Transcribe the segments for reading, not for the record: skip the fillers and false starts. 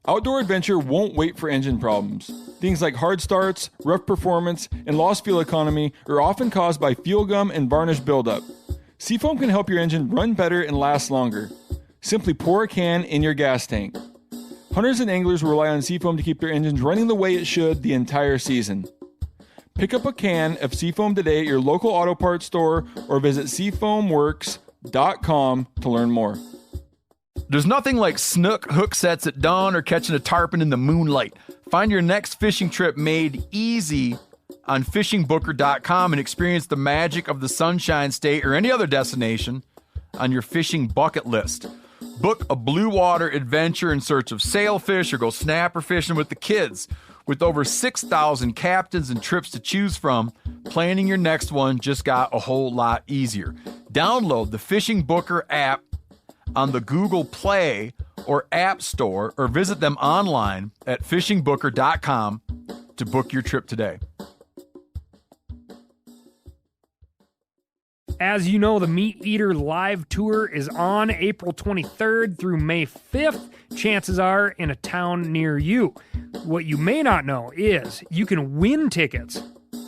Outdoor adventure won't wait for engine problems. Things like hard starts, rough performance, and lost fuel economy are often caused by fuel gum and varnish buildup. Seafoam can help your engine run better and last longer. Simply pour a can in your gas tank. Hunters and anglers rely on Seafoam to keep their engines running the way it should the entire season. Pick up a can of Seafoam today at your local auto parts store or visit seafoamworks.com to learn more. There's nothing like snook hook sets at dawn or catching a tarpon in the moonlight. Find your next fishing trip made easy on fishingbooker.com and experience the magic of the Sunshine State or any other destination on your fishing bucket list. Book a blue water adventure in search of sailfish or go snapper fishing with the kids. With over 6,000 captains and trips to choose from, planning your next one just got a whole lot easier. Download the Fishing Booker app on the Google Play or App Store or visit them online at fishingbooker.com to book your trip today. As you know, the MeatEater live tour is on April 23rd through May 5th. Chances are in a town near you. What you may not know is you can win tickets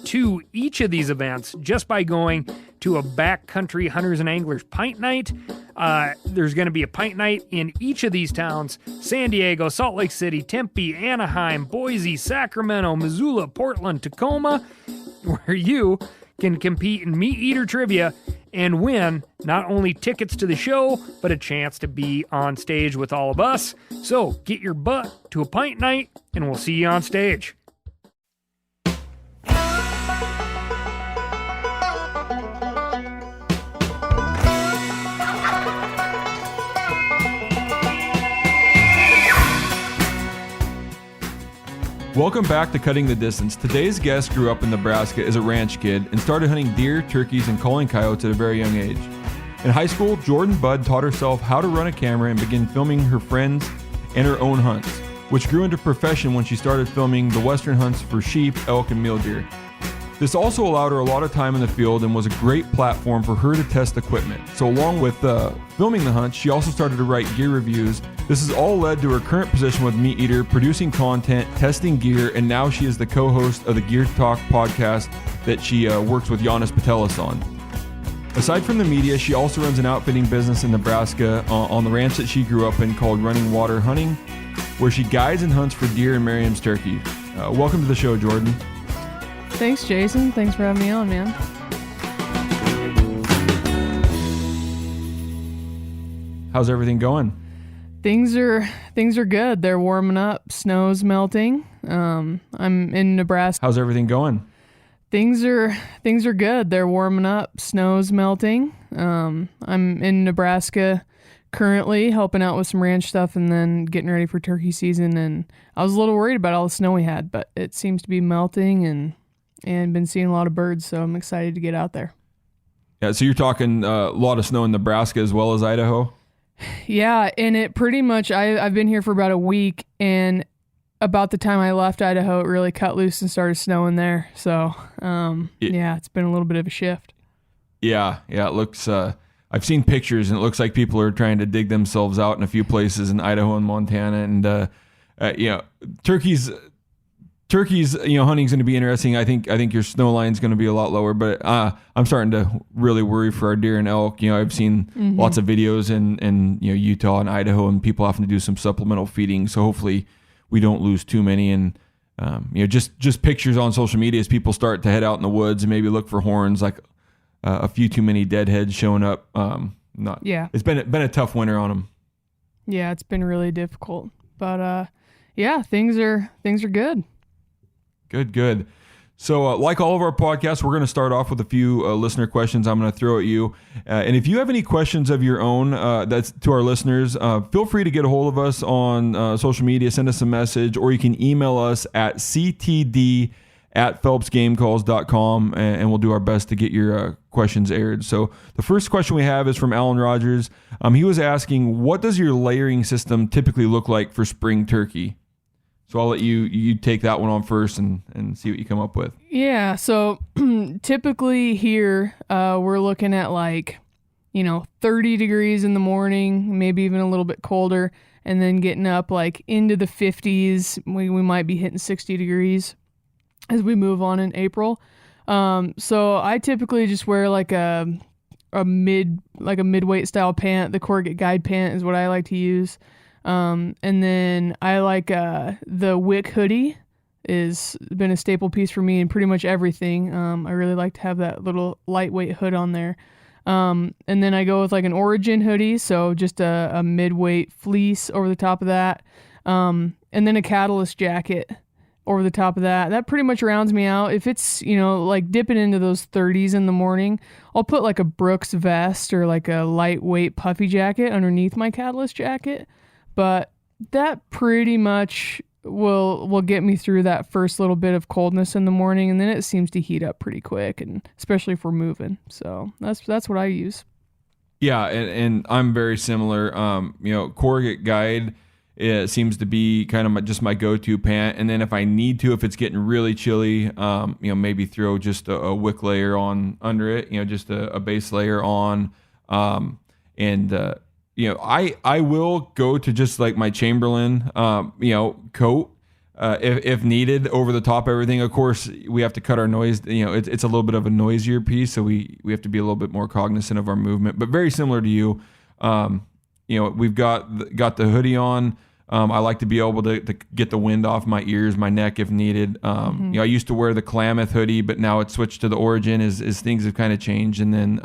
to each of these events just by going to a backcountry hunters and anglers pint night. There's going to be a pint night in each of these towns: San Diego, Salt Lake City, Tempe, Anaheim, Boise, Sacramento, Missoula, Portland, Tacoma, where you can compete in MeatEater trivia and win not only tickets to the show, but a chance to be on stage with all of us. So get your butt to a pint night, and we'll see you on stage. Welcome back to Cutting the Distance. Today's guest grew up in Nebraska as a ranch kid and started hunting deer, turkeys, and calling coyotes at a very young age. In high school, Jordan Budd taught herself how to run a camera and began filming her friends and her own hunts, which grew into a profession when she started filming the western hunts for sheep, elk, and mule deer. This also allowed her a lot of time in the field and was a great platform for her to test equipment. So along with filming the hunts, she also started to write gear reviews. This has all led to her current position with MeatEater, producing content, testing gear, and now she is the co-host of the Gear Talk podcast that she works with Giannis Patelis on. Aside from the media, she also runs an outfitting business in Nebraska on the ranch that she grew up in called Running Water Hunting, where she guides and hunts for deer and Merriam's turkey. Welcome to the show, Jordan. Thanks, Jason. Thanks for having me on, man. How's everything going? Things are good. They're warming up. Snow's melting. I'm in Nebraska. How's everything going? Things are good. They're warming up. Snow's melting. I'm in Nebraska currently helping out with some ranch stuff and then getting ready for turkey season. And I was a little worried about all the snow we had, but it seems to be melting and been seeing a lot of birds, so I'm excited to get out there. Yeah, so you're talking a lot of snow in Nebraska as well as Idaho? Yeah, and it pretty much, I've been here for about a week, and about the time I left Idaho, it really cut loose and started snowing there. So, yeah, it's been a little bit of a shift. Yeah, it looks, I've seen pictures, and it looks like people are trying to dig themselves out in a few places in Idaho and Montana, and, turkeys, hunting's going to be interesting. I think your snow line's going to be a lot lower, but I'm starting to really worry for our deer and elk. I've seen lots of videos in Utah and Idaho, and people having to do some supplemental feeding. So hopefully we don't lose too many. And just pictures on social media as people start to head out in the woods and maybe look for horns, like a few too many deadheads showing up. It's been a tough winter on them. Yeah, it's been really difficult, but things are good. Good. So like all of our podcasts, we're going to start off with a few listener questions I'm going to throw at you. And if you have any questions of your own that's to our listeners, feel free to get a hold of us on social media, send us a message, or you can email us at ctd@phelpsgamecalls.com, and we'll do our best to get your questions aired. So the first question we have is from Alan Rogers. He was asking, what does your layering system typically look like for spring turkey? So I'll let you take that one on first and see what you come up with. Yeah, so typically here we're looking at 30 degrees in the morning, maybe even a little bit colder, and then getting up like into the 50s. We might be hitting 60 degrees as we move on in April. So I typically just wear like a midweight style pant. The corrugate guide pant is what I like to use. And then I like the Wick hoodie is been a staple piece for me in pretty much everything. I really like to have that little lightweight hood on there. And then I go with like an Origin hoodie, so just a midweight fleece over the top of that. And then a Catalyst jacket over the top of that. That pretty much rounds me out. If it's, like dipping into those 30s in the morning, I'll put like a Brooks vest or like a lightweight puffy jacket underneath my Catalyst jacket. But that pretty much will get me through that first little bit of coldness in the morning, and then it seems to heat up pretty quick, and especially if we're moving. So that's what I use. Yeah, and I'm very similar. Corrugate guide, it seems to be kind of just my go-to pant. And then if I need to, if it's getting really chilly, maybe throw just a wick layer on under it, just a base layer on. I will go to just like my Chamberlain, coat, if needed, over the top of everything. Of course, we have to cut our noise. It's a little bit of a noisier piece, so we have to be a little bit more cognizant of our movement. But very similar to you, we've got the hoodie on. I like to be able to get the wind off my ears, my neck if needed. I used to wear the Klamath hoodie, but now it's switched to the Origin as things have kind of changed. And then,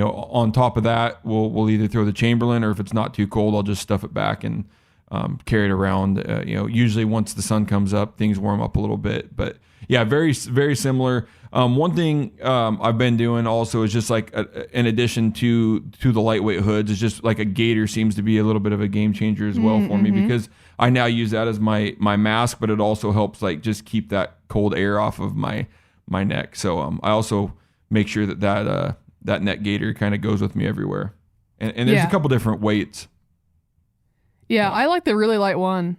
on top of that, we'll either throw the Chamberlain, or if it's not too cold, I'll just stuff it back and carry it around. Usually once the sun comes up, things warm up a little bit. But yeah, very, very similar. One thing I've been doing also is just like in addition to the lightweight hoods, is just like a gaiter seems to be a little bit of a game changer as well for me, because I now use that as my mask, but it also helps like just keep that cold air off of my neck. So I also make sure that neck gaiter kind of goes with me everywhere. And there's a couple different weights. Yeah, I like the really light one.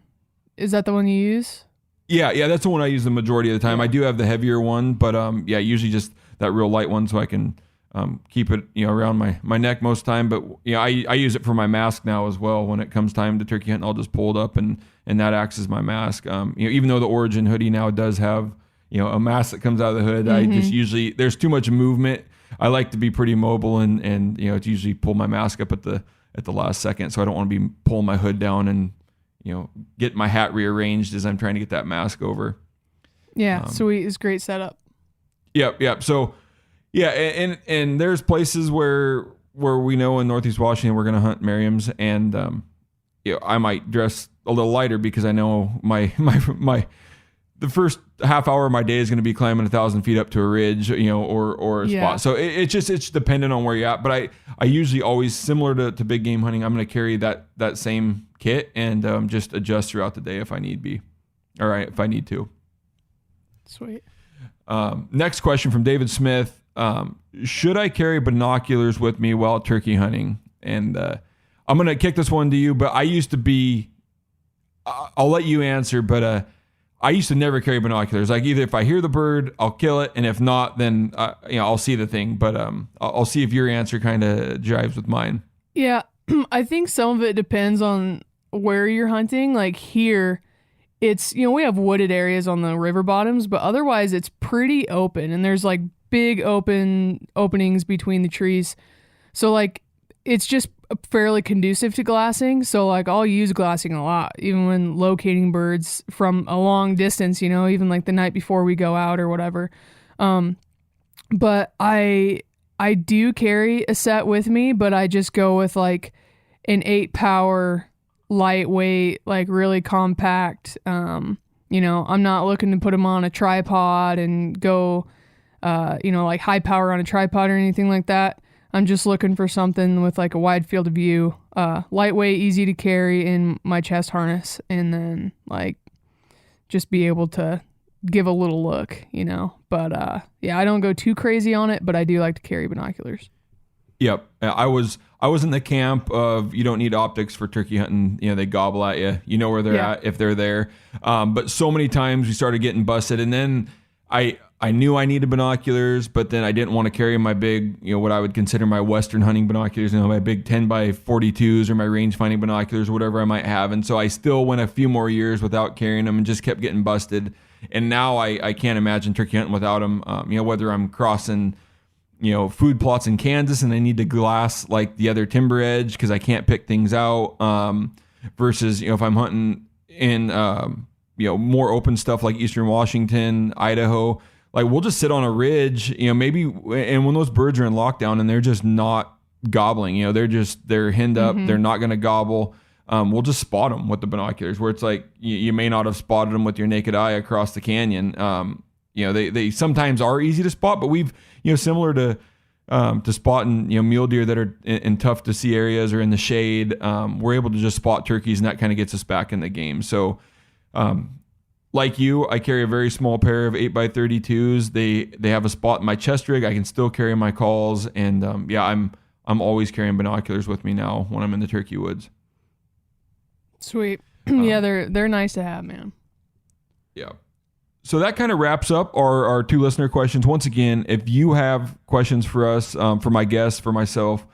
Is that the one you use? Yeah, that's the one I use the majority of the time. Yeah. I do have the heavier one, but usually just that real light one, so I can keep it around my neck most of the time. But I use it for my mask now as well. When it comes time to turkey hunting, I'll just pull it up and that acts as my mask. Even though the Origin hoodie now does have a mask that comes out of the hood, I just usually, there's too much movement. I like to be pretty mobile and it's usually pull my mask up at the last second, so I don't want to be pulling my hood down and get my hat rearranged as I'm trying to get that mask over. Yeah, sweet. It's great setup. Yep. So, yeah, and there's places where we know in Northeast Washington we're going to hunt Merriam's, and I might dress a little lighter because I know my the first half hour of my day is going to be climbing 1,000 feet up to a ridge, or a spot. So it's dependent on where you're at. But I usually always, similar to big game hunting, I'm going to carry that same kit and just adjust throughout the day if I need be. All right, if I need to. Sweet. Next question from David Smith. Should I carry binoculars with me while turkey hunting? And I'm going to kick this one to you, but I used to be, I'll let you answer, but I used to never carry binoculars. Like either if I hear the bird, I'll kill it, and if not, then I'll see the thing. But I'll see if your answer kind of jives with mine. Yeah, I think some of it depends on where you're hunting. Like here, it's we have wooded areas on the river bottoms, but otherwise it's pretty open, and there's like big openings between the trees. So like it's just fairly conducive to glassing. So like I'll use glassing a lot, even when locating birds from a long distance, even like the night before we go out or whatever. But I do carry a set with me, but I just go with like an 8-power lightweight, like really compact. I'm not looking to put them on a tripod and go, like high power on a tripod or anything like that. I'm just looking for something with like a wide field of view, lightweight, easy to carry in my chest harness, and then like just be able to give a little look, But I don't go too crazy on it, but I do like to carry binoculars. Yep. I was in the camp of you don't need optics for turkey hunting. They gobble at you. You know where they're at if they're there. But so many times we started getting busted, and then I I knew I needed binoculars, but then I didn't want to carry my big, what I would consider my Western hunting binoculars, my big 10 by 42s or my range finding binoculars, whatever I might have. And so I still went a few more years without carrying them and just kept getting busted. And now I can't imagine turkey hunting without them. Whether I'm crossing, food plots in Kansas and I need to glass like the other timber edge because I can't pick things out, versus, if I'm hunting in, more open stuff like Eastern Washington, Idaho. Like we'll just sit on a ridge, maybe, and when those birds are in lockdown and they're just not gobbling, they're henned up, they're not going to gobble. We'll just spot them with the binoculars where it's like, you may not have spotted them with your naked eye across the canyon. They sometimes are easy to spot, but we've, similar to spotting, mule deer that are in tough to see areas or in the shade, we're able to just spot turkeys, and that kind of gets us back in the game. So, like you, I carry a very small pair of 8x32s. They have a spot in my chest rig. I can still carry my calls, and I'm always carrying binoculars with me now when I'm in the turkey woods. Sweet. Yeah, they're nice to have, man. Yeah. So that kind of wraps up our 2 listener questions. Once again, if you have questions for us, for my guests, for myself,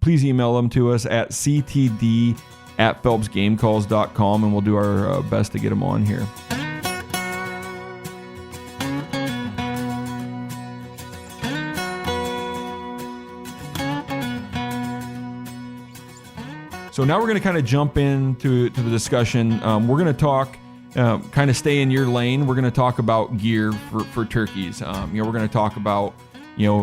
please email them to us at ctd@phelpsgamecalls.com, and we'll do our best to get them on here. So now we're going to kind of jump into the discussion. We're going to talk, kind of stay in your lane. We're going to talk about gear for turkeys. We're going to talk about,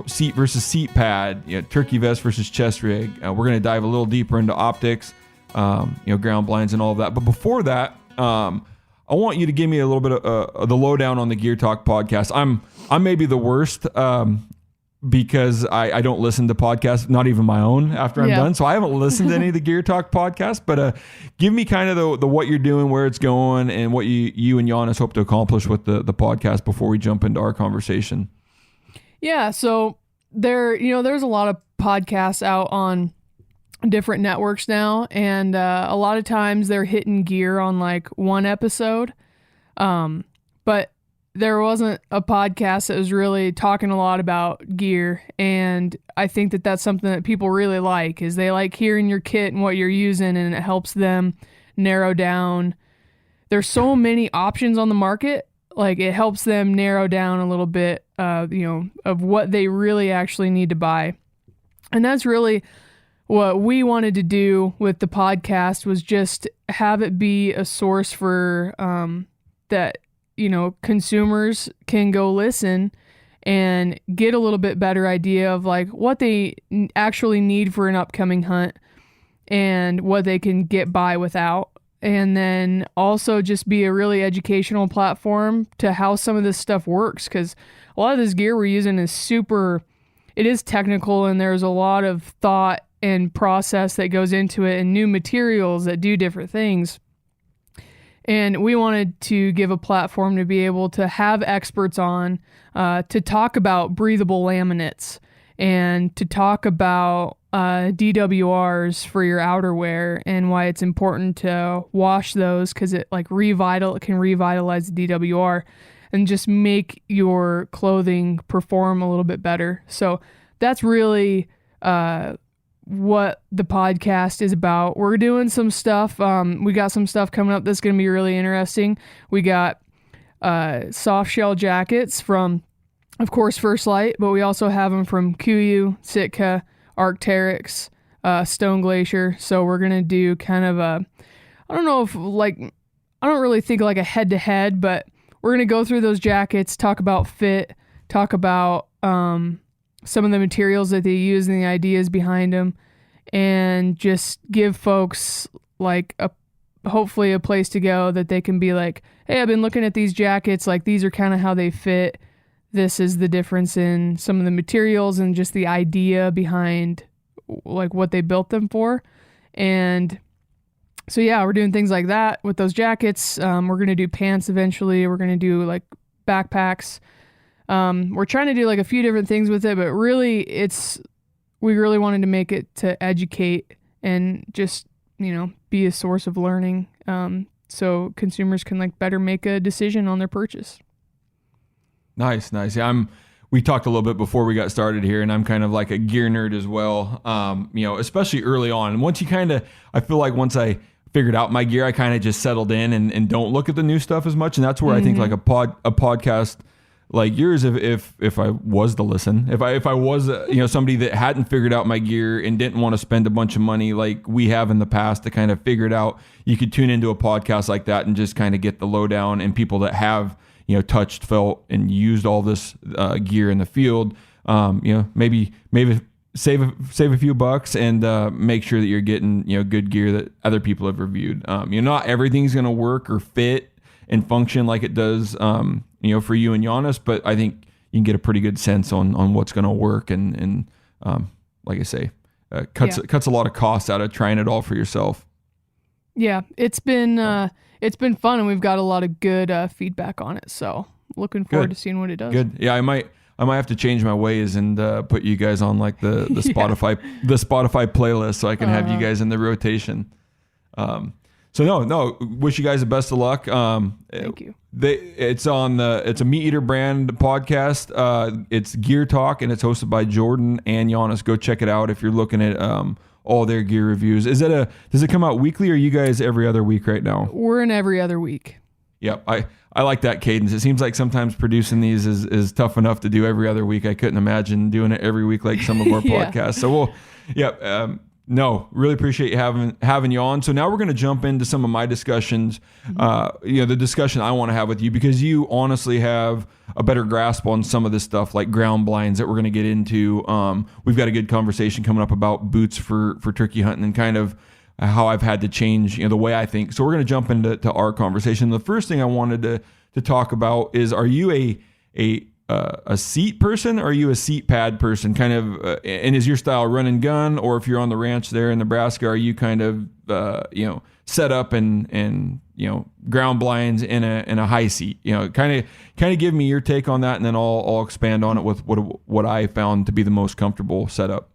seat versus seat pad, turkey vest versus chest rig. We're going to dive a little deeper into optics, ground blinds and all of that. But before that, I want you to give me a little bit of the lowdown on the Gear Talk podcast. I'm maybe the worst, because I don't listen to podcasts, not even my own, after I'm done. So I haven't listened to any of the Gear Talk podcasts, but give me kind of the what you're doing, where it's going, and what you and Giannis hope to accomplish with the podcast before we jump into our conversation. Yeah, so there's a lot of podcasts out on different networks now, and a lot of times they're hitting gear on like one episode, but there wasn't a podcast that was really talking a lot about gear, and I think that that's something that people really like, is they like hearing your kit and what you're using, and it helps them narrow down. There's so many options on the market, like it helps them narrow down a little bit, of what they really actually need to buy. And that's really what we wanted to do with the podcast, was just have it be a source for that consumers can go listen and get a little bit better idea of like what they actually need for an upcoming hunt and what they can get by without. And then also just be a really educational platform to how some of this stuff works, because a lot of this gear we're using is it is technical, and there's a lot of thought and process that goes into it, and new materials that do different things. And we wanted to give a platform to be able to have experts on, to talk about breathable laminates and to talk about DWRs for your outerwear and why it's important to wash those, because it can revitalize the DWR and just make your clothing perform a little bit better. So that's really what the podcast is about. We're doing some stuff. We got some stuff coming up that's going to be really interesting. We got soft shell jackets from, of course, First Light, but we also have them from KUIU, Sitka, Arc'teryx, Stone Glacier. So we're going to do kind of I don't really think like a head-to-head, but we're going to go through those jackets, talk about fit, talk about some of the materials that they use and the ideas behind them, and just give folks like hopefully a place to go that they can be like, hey, I've been looking at these jackets, like these are kind of how they fit. This is the difference in some of the materials and just the idea behind like what they built them for. And so yeah, we're doing things like that with those jackets. We're going to do pants eventually. We're going to do like backpacks. We're trying to do like a few different things with it, but really we really wanted to make it to educate and just, be a source of learning. So consumers can like better make a decision on their purchase. Nice. Yeah, we talked a little bit before we got started here, and I'm kind of like a gear nerd as well. Especially early on. And once I feel like once I figured out my gear, I kind of just settled in and don't look at the new stuff as much. And that's where I think like a podcast like yours, if I was to listen, if I was somebody that hadn't figured out my gear and didn't want to spend a bunch of money like we have in the past to kind of figure it out, you could tune into a podcast like that and just kind of get the lowdown, and people that have touched, felt, and used all this gear in the field. Maybe save a few bucks and make sure that you're getting good gear that other people have reviewed. Not everything's going to work or fit and function like it does for you and Giannis, but I think you can get a pretty good sense on what's going to work and like I say, cuts a lot of costs out of trying it all for yourself. Yeah, it's been fun, and we've got a lot of good feedback on it. So looking forward to seeing what it does. Good. Yeah, I might have to change my ways and put you guys on like the Spotify playlist so I can have you guys in the rotation. So wish you guys the best of luck. Thank you. It's a MeatEater brand podcast. It's Gear Talk, and it's hosted by Jordan and Giannis. Go check it out if you're looking at all their gear reviews. Does it come out weekly, or are you guys every other week right now? We're in every other week. Yep. I like that cadence. It seems like sometimes producing these is tough enough to do every other week. I couldn't imagine doing it every week like some of our podcasts. So really appreciate you having you on. So now we're going to jump into some of my discussions, the discussion I want to have with you, because you honestly have a better grasp on some of this stuff like ground blinds that we're going to get into. We've got a good conversation coming up about boots for turkey hunting and kind of how I've had to change, the way I think. So we're going to jump into our conversation. The first thing I wanted to talk about is, are you a seat person, or are you a seat pad person? Kind of, and is your style run and gun, or if you're on the ranch there in Nebraska, are you kind of, set up and ground blinds in a high seat? Kind of give me your take on that, and then I'll expand on it with what I found to be the most comfortable setup.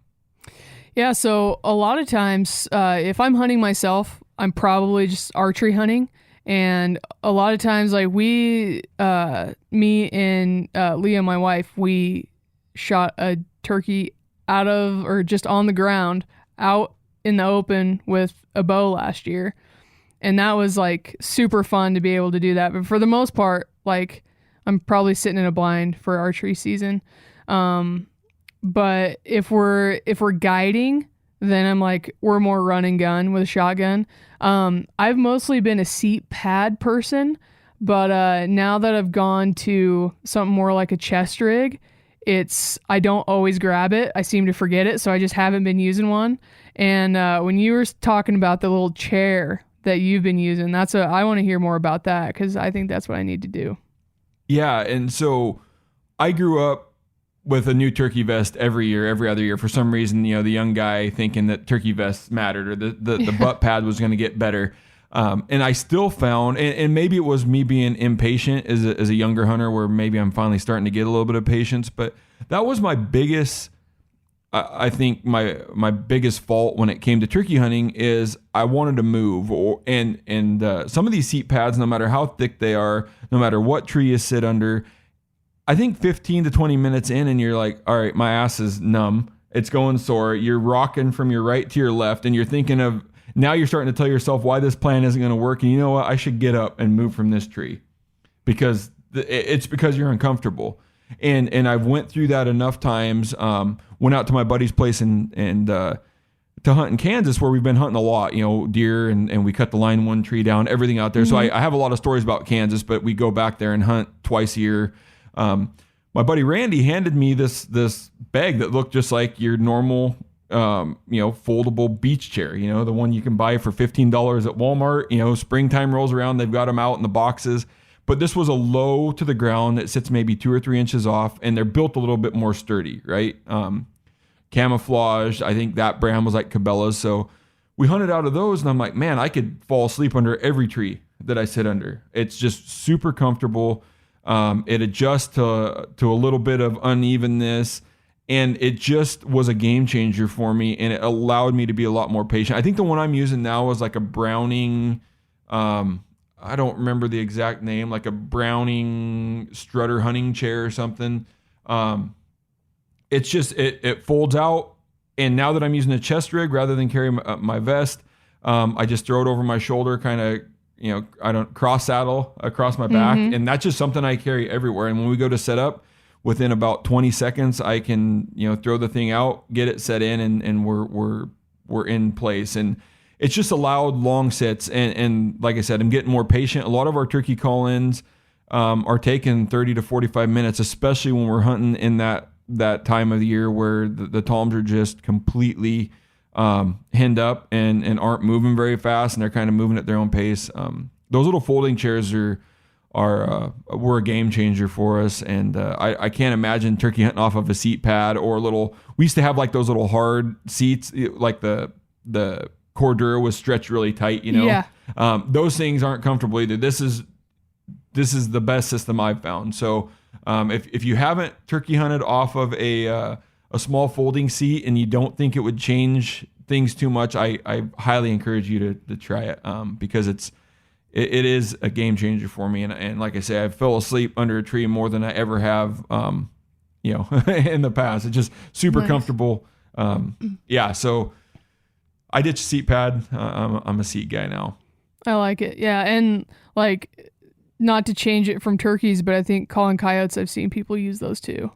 Yeah, so a lot of times, if I'm hunting myself, I'm probably just archery hunting. And a lot of times, like me and Leah, my wife, we shot a turkey out of, or just on the ground, out in the open with a bow last year. And that was like super fun to be able to do that. But for the most part, like I'm probably sitting in a blind for archery season. But if we're guiding, then I'm like, we're more run and gun with a shotgun. I've mostly been a seat pad person, but now that I've gone to something more like a chest rig, I don't always grab it. I seem to forget it, so I just haven't been using one. And when you were talking about the little chair that you've been using, I want to hear more about that, because I think that's what I need to do. Yeah, and so I grew up with a new turkey vest every other year. For some reason, the young guy thinking that turkey vests mattered, or the butt pad was going to get better. And I still found, and maybe it was me being impatient as a younger hunter, where maybe I'm finally starting to get a little bit of patience, but that was my biggest, I think my biggest fault when it came to turkey hunting is I wanted to move, and some of these seat pads, no matter how thick they are, no matter what tree you sit under, I think 15 to 20 minutes in, and you're like, all right, my ass is numb. It's going sore. You're rocking from your right to your left, and you're thinking of, now you're starting to tell yourself why this plan isn't going to work. And you know what? I should get up and move from this tree, because it's because you're uncomfortable. And I've went through that enough times. Went out to my buddy's place and to hunt in Kansas, where we've been hunting a lot, deer, and we cut the line one tree down, everything out there. Mm-hmm. So I have a lot of stories about Kansas, but we go back there and hunt twice a year. My buddy Randy handed me this bag that looked just like your normal, foldable beach chair, the one you can buy for $15 at Walmart. Springtime rolls around, they've got them out in the boxes, but this was a low to the ground that sits maybe 2 or 3 inches off, and they're built a little bit more sturdy, right? Camouflaged. I think that brand was like Cabela's. So we hunted out of those, and I'm like, man, I could fall asleep under every tree that I sit under. It's just super comfortable. It adjusts to a little bit of unevenness, and it just was a game changer for me, and it allowed me to be a lot more patient. I think the one I'm using now is like a Browning, I don't remember the exact name, like a Browning Strutter hunting chair or something. It's just, it folds out. And now that I'm using a chest rig rather than carry my vest, I just throw it over my shoulder, kind of, I don't cross saddle across my back. And that's just something I carry everywhere. And when we go to set up, within about 20 seconds, I can, throw the thing out, get it set in, and we're in place. And it's just allowed long sits. And like I said, I'm getting more patient. A lot of our turkey call-ins are taking 30 to 45 minutes, especially when we're hunting in that time of the year where the toms are just completely henned up and aren't moving very fast, and they're kind of moving at their own pace. Those little folding chairs were a game changer for us, and I can't imagine turkey hunting off of a seat pad or we used to have like those little hard seats, like the Cordura was stretched really tight, Yeah. Those things aren't comfortable either. This is the best system I've found. So if you haven't turkey hunted off of a small folding seat and you don't think it would change things too much, I highly encourage you to try it, because it is a game changer for me. And like I say, I fell asleep under a tree more than I ever have, in the past. It's just super comfortable. So I ditched seat pad. I'm a seat guy now. I like it. Yeah. And like, not to change it from turkeys, but I think calling coyotes, I've seen people use those too.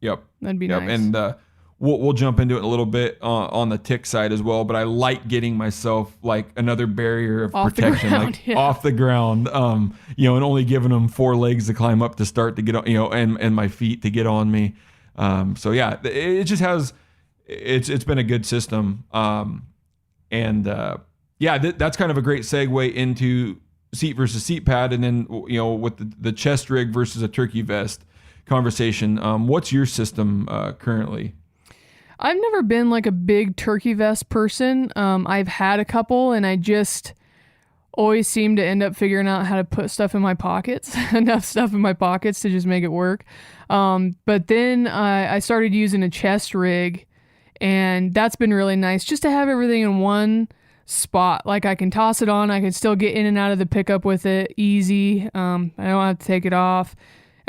Yep. That'd be nice. And we'll jump into it a little bit on the tick side as well, but I like getting myself like another barrier of off protection, the ground, off the ground, and only giving them 4 legs to climb up to start to get on, and my feet to get on me. It just has, it's been a good system. That's kind of a great segue into seat versus seat pad, and then with the chest rig versus a turkey vest conversation. What's your system currently? I've never been like a big turkey vest person. I've had a couple, and I just always seem to end up figuring out how to put stuff in my pockets, enough stuff in my pockets to just make it work. But then I started using a chest rig, and that's been really nice just to have everything in one spot. Like I can toss it on, I can still get in and out of the pickup with it easy. I don't have to take it off.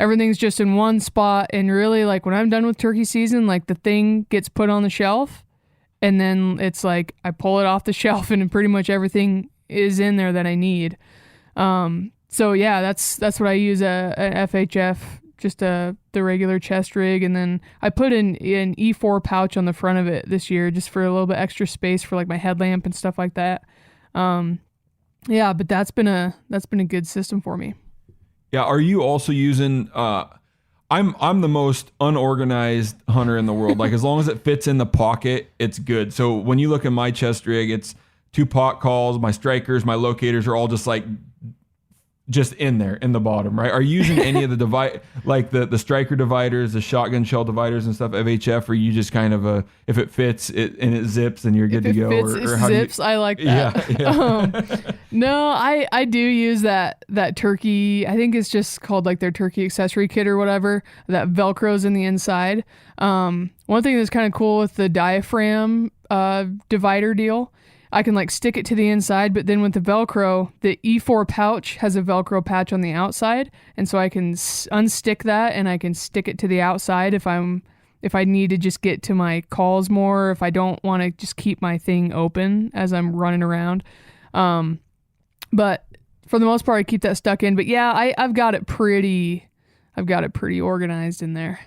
Everything's just in one spot, and really, like when I'm done with turkey season, like the thing gets put on the shelf, and then it's like I pull it off the shelf, and pretty much everything is in there that I need. So yeah, that's what I use, a FHF, just the regular chest rig, and then I put an E4 pouch on the front of it this year just for a little bit extra space for like my headlamp and stuff like that. But that's been a good system for me. Yeah, are you also using? I'm the most unorganized hunter in the world. Like as long as it fits in the pocket, it's good. So when you look at my chest rig, it's 2 pot calls. My strikers, my locators are all just in there in the bottom, right? Are you using any of the like the striker dividers, the shotgun shell dividers and stuff, FHF, or you just kind of if it fits and it zips, then you're good to go? Fits, or how zips, I like that. Yeah. No, I do use that turkey. I think it's just called like their turkey accessory kit or whatever. That Velcro's in the inside. One thing that's kind of cool with the diaphragm divider deal, I can like stick it to the inside, but then with the Velcro, the E4 pouch has a Velcro patch on the outside, and so I can unstick that and I can stick it to the outside if I need to just get to my calls more, if I don't want to just keep my thing open as I'm running around. But for the most part, I keep that stuck in. But yeah, I've got it pretty organized in there.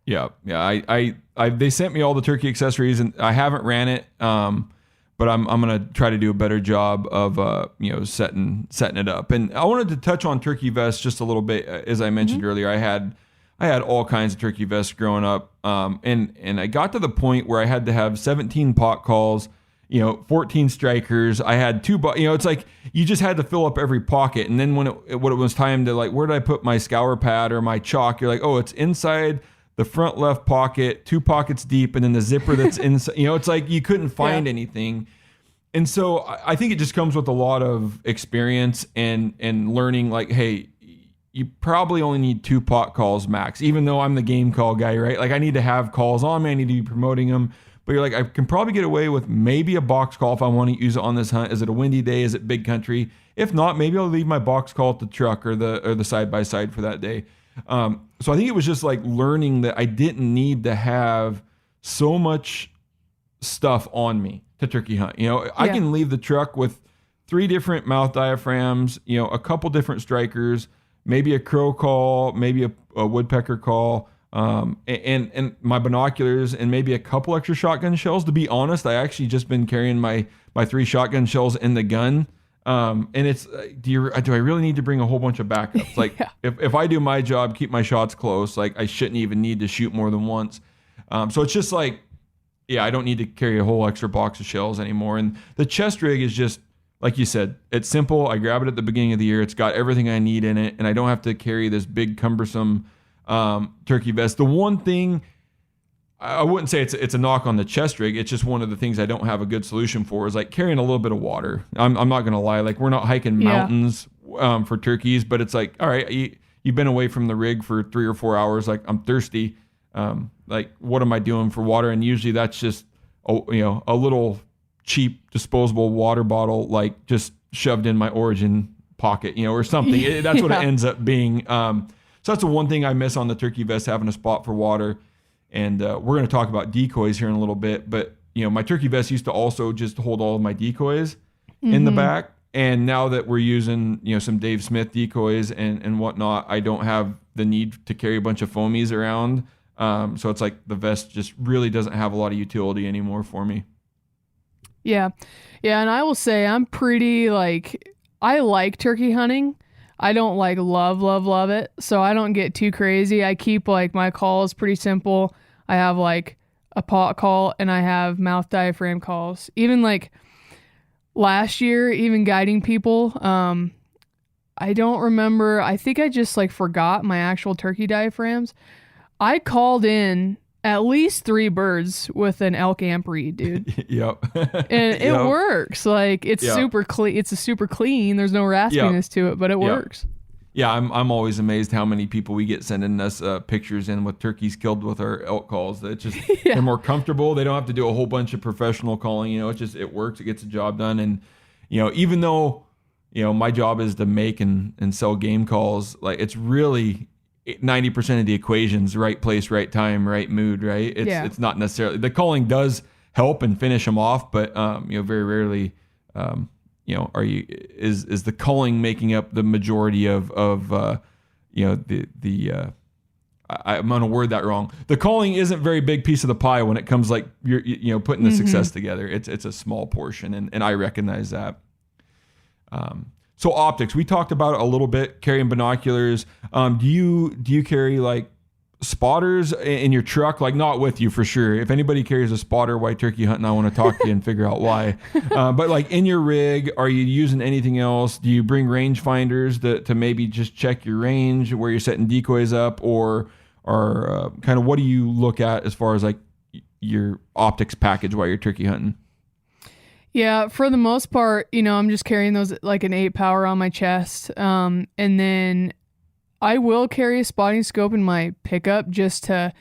Yeah. I they sent me all the turkey accessories, and I haven't ran it. But I'm gonna try to do a better job of setting it up. And I wanted to touch on turkey vests just a little bit. As I mentioned earlier, I had all kinds of turkey vests growing up, and I got to the point where I had to have 17 pot calls, 14 strikers. I had 2, it's like you just had to fill up every pocket. And then when it was time to like, where did I put my scour pad or my chalk? You're like, oh, it's inside the front left pocket, 2 pockets deep, and then the zipper that's inside. It's like you couldn't find anything. And so I think it just comes with a lot of experience and learning, like, hey, you probably only need 2 pot calls max, even though I'm the game call guy, right? Like I need to have calls on me. I need to be promoting them. But you're like, I can probably get away with maybe a box call if I want to use it on this hunt. Is it a windy day? Is it big country? If not, maybe I'll leave my box call at the truck or the side by side for that day. So I think it was just like learning that I didn't need to have so much stuff on me to turkey hunt. I can leave the truck with 3 different mouth diaphragms, a couple different strikers, maybe a crow call, maybe a woodpecker call, and my binoculars, and maybe a couple extra shotgun shells. To be honest, I actually just been carrying my 3 shotgun shells in the gun. And it's, do I really need to bring a whole bunch of backups? Like if I do my job, keep my shots close, like I shouldn't even need to shoot more than once. So it's just like, I don't need to carry a whole extra box of shells anymore. And the chest rig is just, like you said, it's simple. I grab it at the beginning of the year. It's got everything I need in it, and I don't have to carry this big cumbersome turkey vest. The one thing, I wouldn't say it's a knock on the chest rig. It's just one of the things I don't have a good solution for, is like carrying a little bit of water. I'm not going to lie. Like, we're not hiking mountains for turkeys, but it's like, all right, you've been away from the rig for 3 or 4 hours. Like, I'm thirsty. Like, what am I doing for water? And usually that's just, a little cheap disposable water bottle, like just shoved in my Origin pocket, or something. That's what it ends up being. So that's the one thing I miss on the turkey vest, having a spot for water. And we're going to talk about decoys here in a little bit, but my turkey vest used to also just hold all of my decoys in the back. And now that we're using, some Dave Smith decoys and whatnot, I don't have the need to carry a bunch of foamies around. So it's like the vest just really doesn't have a lot of utility anymore for me. Yeah. And I will say I'm pretty I like turkey hunting. I don't love it. So I don't get too crazy. I keep my calls pretty simple. I have a pot call and I have mouth diaphragm calls. Even last year, even guiding people, I don't remember. I think I just forgot my actual turkey diaphragms. I called in at least 3 birds with an elk amp reed, dude. Yep. And it works. It's super clean. It's super clean. There's no raspiness to it, but it works. Yeah, I'm always amazed how many people we get sending us pictures in with turkeys killed with our elk calls. That just they're more comfortable. They don't have to do a whole bunch of professional calling. It works. It gets the job done. And even though my job is to make and sell game calls, it's really 90% of the equation's right place, right time, right mood, right? It's not necessarily, the calling does help and finish them off, but very rarely is the calling making up the majority of I'm gonna word that wrong. The calling isn't a very big piece of the pie when it comes you're putting the success together. It's a small portion, and I recognize that. So optics, we talked about it a little bit, carrying binoculars. Do you carry spotters in your truck? Not with you for sure. If anybody carries a spotter while turkey hunting, I want to talk to you and figure out why. But in your rig, are you using anything else? Do you bring range finders to maybe just check your range where you're setting decoys up, or kind of what do you look at as far as your optics package while you're turkey hunting? Yeah, for the most part, I'm just carrying those an 8 power on my chest. And then I will carry a spotting scope in my pickup just to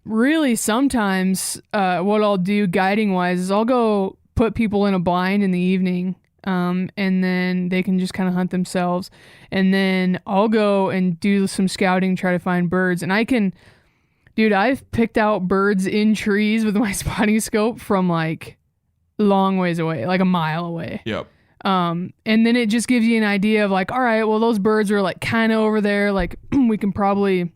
really sometimes what I'll do guiding wise is I'll go put people in a blind in the evening. And then they can just kind of hunt themselves. And then I'll go and do some scouting, try to find birds. And I've picked out birds in trees with my spotting scope from long ways away, a mile away. Yep. And then it just gives you an idea of all right, well, those birds are kind of over there. We can probably,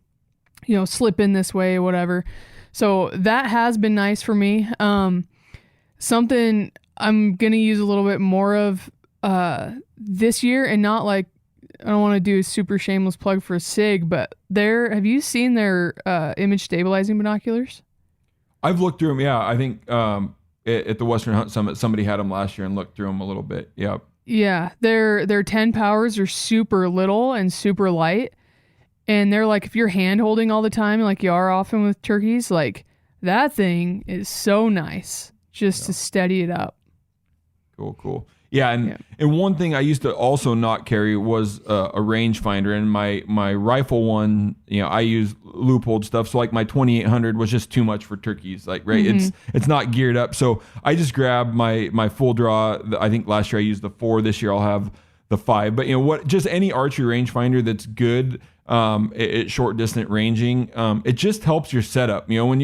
slip in this way or whatever. So that has been nice for me. Something I'm going to use a little bit more of, this year, and not I don't want to do a super shameless plug for SIG, but have you seen their, image stabilizing binoculars? I've looked through them. Yeah. I think, at the Western Hunt Summit, somebody had them last year and looked through them a little bit. Yep. Yeah, their 10 powers are super little and super light, and they're if you're hand holding all the time, you are often with turkeys, that thing is so nice just to steady it up. Cool. Yeah, and one thing I used to also not carry was a rangefinder. And my rifle one, I use Leupold stuff. So my 2800 was just too much for turkeys. Right, it's not geared up. So I just grabbed my full draw. I think last year I used the 4. This year I'll have the 5. But just any archery rangefinder that's good at short distance ranging, it just helps your setup. When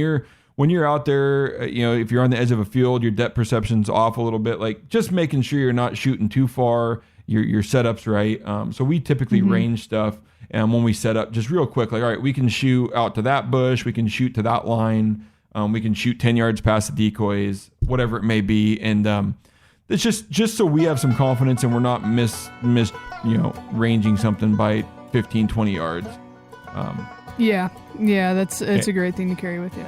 you're out there, if you're on the edge of a field, your depth perception's off a little bit. Like just making sure you're not shooting too far, your setup's right. So we typically range stuff, and when we set up, just real quick, like all right, we can shoot out to that bush, we can shoot to that line, we can shoot 10 yards past the decoys, whatever it may be, and it's just so we have some confidence and we're not ranging something by 15, 20 yards. Yeah, that's a great thing to carry with you.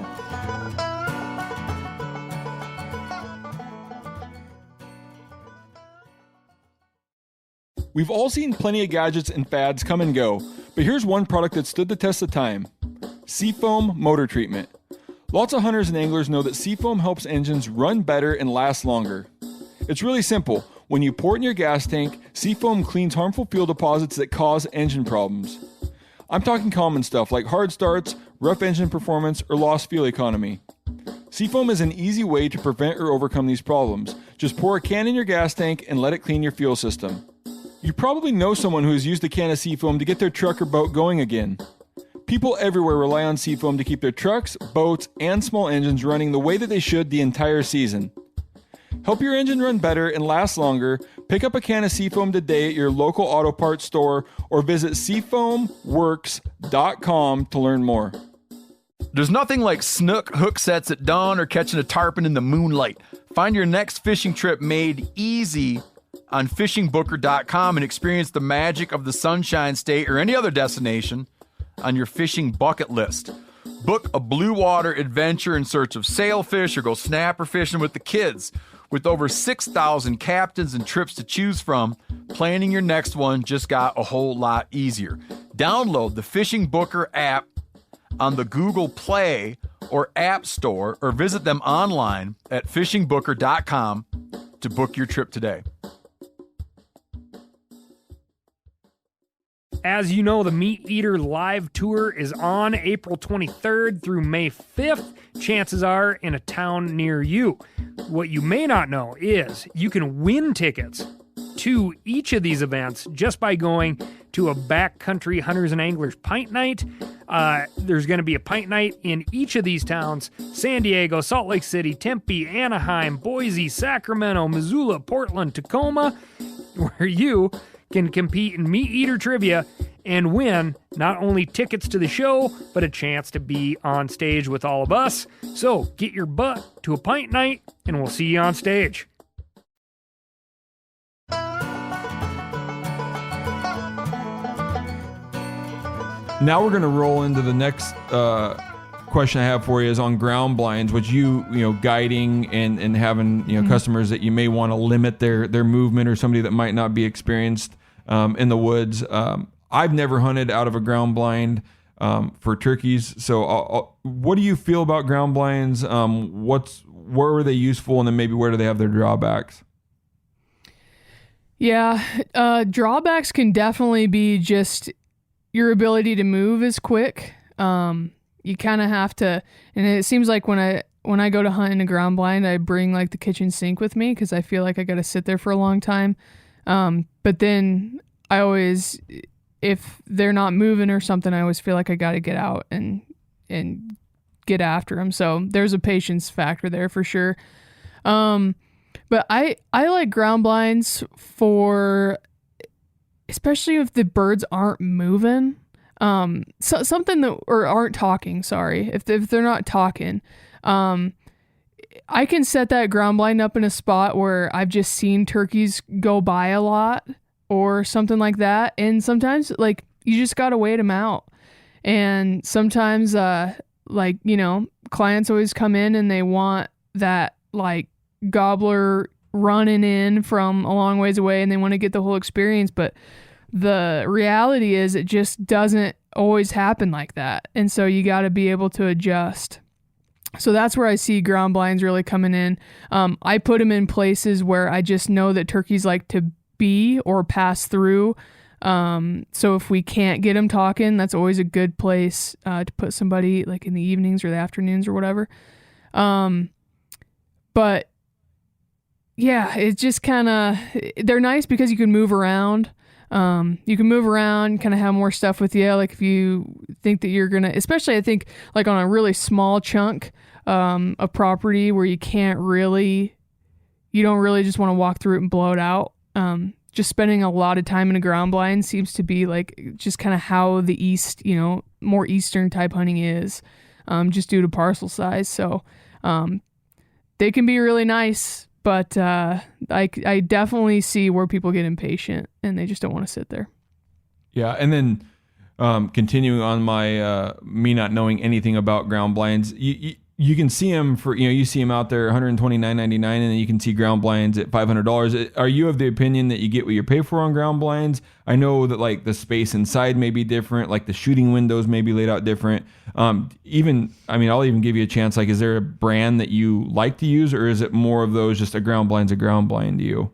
We've all seen plenty of gadgets and fads come and go, but here's one product that stood the test of time: Seafoam Motor Treatment. Lots of hunters and anglers know that Seafoam helps engines run better and last longer. It's really simple. When you pour it in your gas tank, Seafoam cleans harmful fuel deposits that cause engine problems. I'm talking common stuff like hard starts, rough engine performance, or lost fuel economy. Seafoam is an easy way to prevent or overcome these problems. Just pour a can in your gas tank and let it clean your fuel system. You probably know someone who has used a can of Seafoam to get their truck or boat going again. People everywhere rely on Seafoam to keep their trucks, boats, and small engines running the way that they should the entire season. Help your engine run better and last longer. Pick up a can of Seafoam today at your local auto parts store or visit seafoamworks.com to learn more. There's nothing like snook hook sets at dawn or catching a tarpon in the moonlight. Find your next fishing trip made easy on fishingbooker.com and experience the magic of the Sunshine State or any other destination on your fishing bucket list. Book a blue water adventure in search of sailfish or go snapper fishing with the kids. With over 6,000 captains and trips to choose from, planning your next one just got a whole lot easier. Download the Fishing Booker app on the Google Play or App Store or visit them online at fishingbooker.com to book your trip today. As you know, the MeatEater live tour is on April 23rd through May 5th. Chances are in a town near you. What you may not know is you can win tickets to each of these events just by going to a backcountry hunters and anglers pint night. There's going to be a pint night in each of these towns: San Diego, Salt Lake City, Tempe, Anaheim, Boise, Sacramento, Missoula, Portland, Tacoma, where you can compete in MeatEater trivia and win not only tickets to the show, but a chance to be on stage with all of us. So get your butt to a pint night, and we'll see you on stage. Now we're going to roll into the next question I have for you is on ground blinds, which guiding and having customers that you may want to limit their movement, or somebody that might not be experienced in the woods. I've never hunted out of a ground blind for turkeys. So what do you feel about ground blinds? Where are they useful, and then maybe where do they have their drawbacks? Yeah, drawbacks can definitely be just your ability to move is quick. You kind of have to, and it seems like when I go to hunt in a ground blind, I bring like the kitchen sink with me because I feel like I got to sit there for a long time. But then I always, if they're not moving or something, I always feel like I got to get out and get after them. So there's a patience factor there for sure. But I like ground blinds for, especially if the birds aren't moving. Something that, or aren't talking, sorry. If they're not talking, I can set that ground blind up in a spot where I've just seen turkeys go by a lot or something like that. And sometimes like you just got to wait them out. And sometimes, clients always come in and they want that like gobbler running in from a long ways away and they want to get the whole experience. But the reality is it just doesn't always happen like that. And so you got to be able to adjust. So that's where I see ground blinds really coming in. I put them in places where I just know that turkeys like to be or pass through. So if we can't get them talking, that's always a good place to put somebody like in the evenings or the afternoons or whatever. But yeah, it's just kind of, they're nice because you can move around. You can move around, kind of have more stuff with you. Like if you think that you're going to, especially I think like on a really small chunk of property where you don't really just want to walk through it and blow it out. Just spending a lot of time in a ground blind seems to be like just kind of how the East, more Eastern type hunting is, just due to parcel size. So they can be really nice, but I definitely see where people get impatient and they just don't want to sit there. Yeah, and then continuing on my me not knowing anything about ground blinds, you can see them for, you see them out there $129.99, and then you can see ground blinds at $500. Are you of the opinion that you get what you pay for on ground blinds? I know that like the space inside may be different, like the shooting windows may be laid out different. I'll even give you a chance. Like, is there a brand that you like to use, or is it more of those just a ground blind's a ground blind to you?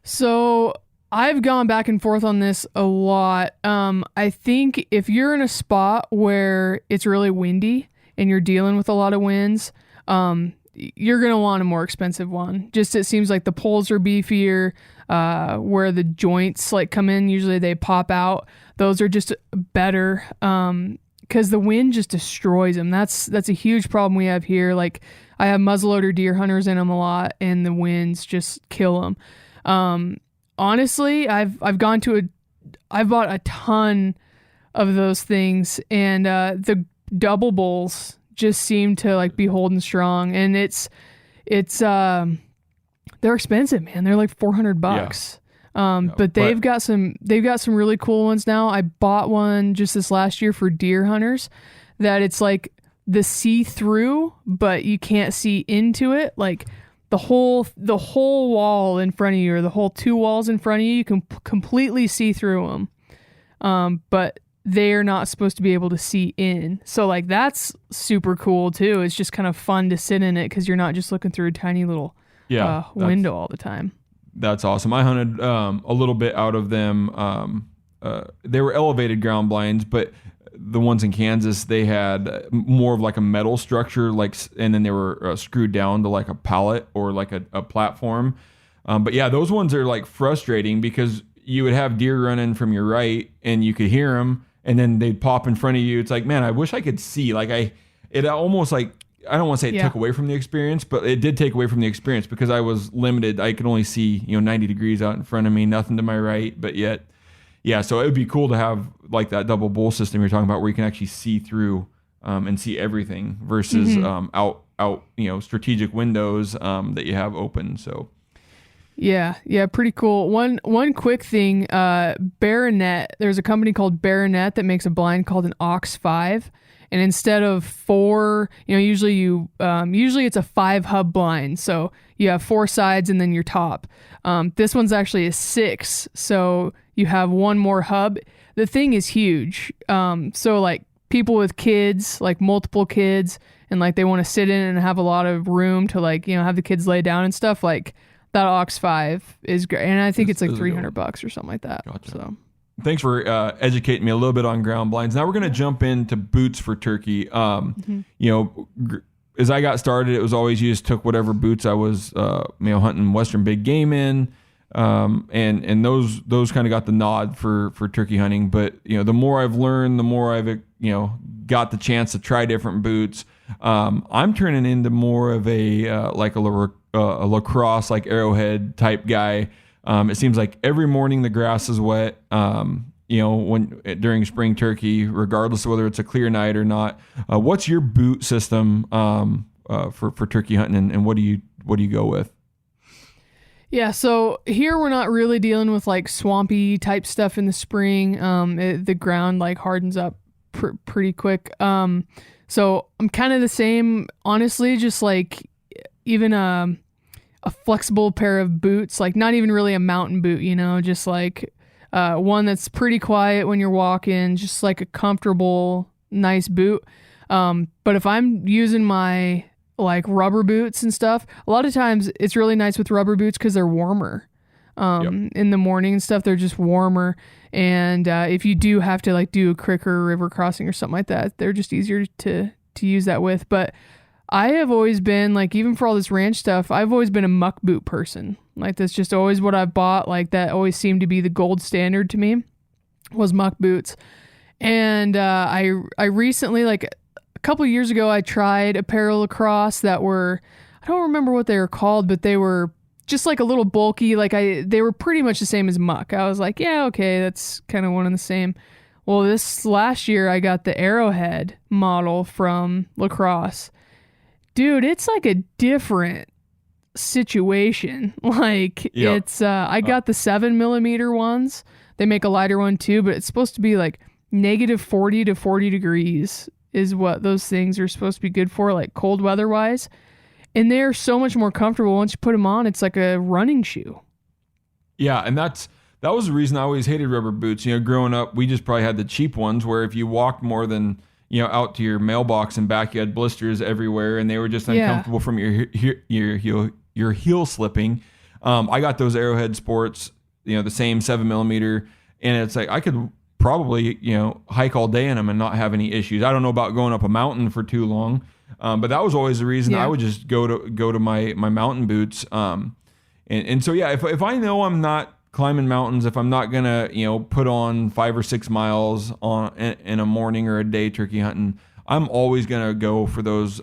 So I've gone back and forth on this a lot. I think if you're in a spot where it's really windy and you're dealing with a lot of winds, you're going to want a more expensive one. Just it seems like the poles are beefier, where the joints like come in, usually they pop out. Those are just better because the wind just destroys them. That's a huge problem we have here. Like I have muzzleloader deer hunters in them a lot, and the winds just kill them. Honestly, I've bought a ton of those things, and the double bowls just seem to like be holding strong, and they're expensive, man. They're like $400. But they've got some really cool ones now. I bought one just this last year for deer hunters that it's like the see-through, but you can't see into it. Like the whole wall in front of you, or the whole 2 walls in front of you, you can completely see through them. But they're not supposed to be able to see in. So like that's super cool too. It's just kind of fun to sit in it because you're not just looking through a tiny little window all the time. That's awesome. I hunted a little bit out of them. They were elevated ground blinds, but the ones in Kansas, they had more of like a metal structure, and then they were screwed down to like a pallet or like a platform. But yeah, those ones are like frustrating because you would have deer running from your right and you could hear them, and then they'd pop in front of you. It's like, man, I wish I could see. It almost like, I don't want to say it took away from the experience, but it did take away from the experience because I was limited. I could only see, 90 degrees out in front of me, nothing to my right, but yet, yeah. So it would be cool to have like that double bowl system you're talking about, where you can actually see through and see everything versus out strategic windows that you have open. So. Yeah, pretty cool. One quick thing, Baronet, there's a company called Baronet that makes a blind called an Ox 5, and instead of 4, usually it's a 5 hub blind, so you have 4 sides and then your top. This one's actually a 6, so you have 1 more hub. The thing is huge, so like people with kids, like multiple kids, and like they want to sit in and have a lot of room to like have the kids lay down and stuff, like that Ox 5 is great, and I think it's like $300 or something like that. Gotcha. So, thanks for educating me a little bit on ground blinds. Now we're going to jump into boots for turkey. As I got started, it was always you just took whatever boots I was, hunting Western big game in, and those kind of got the nod for turkey hunting. But the more I've learned, the more I've got the chance to try different boots. I'm turning into more of a lacrosse, like arrowhead type guy. It seems like every morning the grass is wet, during spring turkey, regardless of whether it's a clear night or not. What's your boot system for turkey hunting, and what do you go with? Yeah, so here we're not really dealing with like swampy type stuff in the spring. The ground like hardens up pretty quick. So I'm kind of the same, honestly, just like even a flexible pair of boots, like not even really a mountain boot, just like one that's pretty quiet when you're walking, just like a comfortable, nice boot. But if I'm using my like rubber boots and stuff, a lot of times it's really nice with rubber boots because they're warmer. In the morning and stuff, they're just warmer. And if you do have to like do a creek or river crossing or something like that, they're just easier to use that with. But I have always been like, even for all this ranch stuff, I've always been a muck boot person. Like that's just always what I've bought. Like that always seemed to be the gold standard to me was muck boots. And I recently, like a couple of years ago, I tried a pair of Lacrosse that were, I don't remember what they were called, but they were just like a little bulky. Like they were pretty much the same as muck. I was like, yeah, okay, that's kind of one and the same. Well, this last year I got the Arrowhead model from Lacrosse. Dude, it's like a different situation. Like it's, I got the 7mm ones. They make a lighter one too, but it's supposed to be like -40 to 40 degrees is what those things are supposed to be good for, like cold weather wise. And they're so much more comfortable once you put them on. It's like a running shoe. Yeah, and that was the reason I always hated rubber boots. You know, growing up, we just probably had the cheap ones where if you walked more than, you know, out to your mailbox and back, you had blisters everywhere, and they were just uncomfortable from your heel slipping. I got those Arrowhead Sports, you know, the same 7mm, and it's like I could probably, you know, hike all day in them and not have any issues. I don't know about going up a mountain for too long, but that was always the reason I would just go to my mountain boots. And so yeah, if I know I'm not climbing mountains, if I'm not gonna, you know, put on 5 or 6 miles in a morning or a day turkey hunting, I'm always gonna go for those,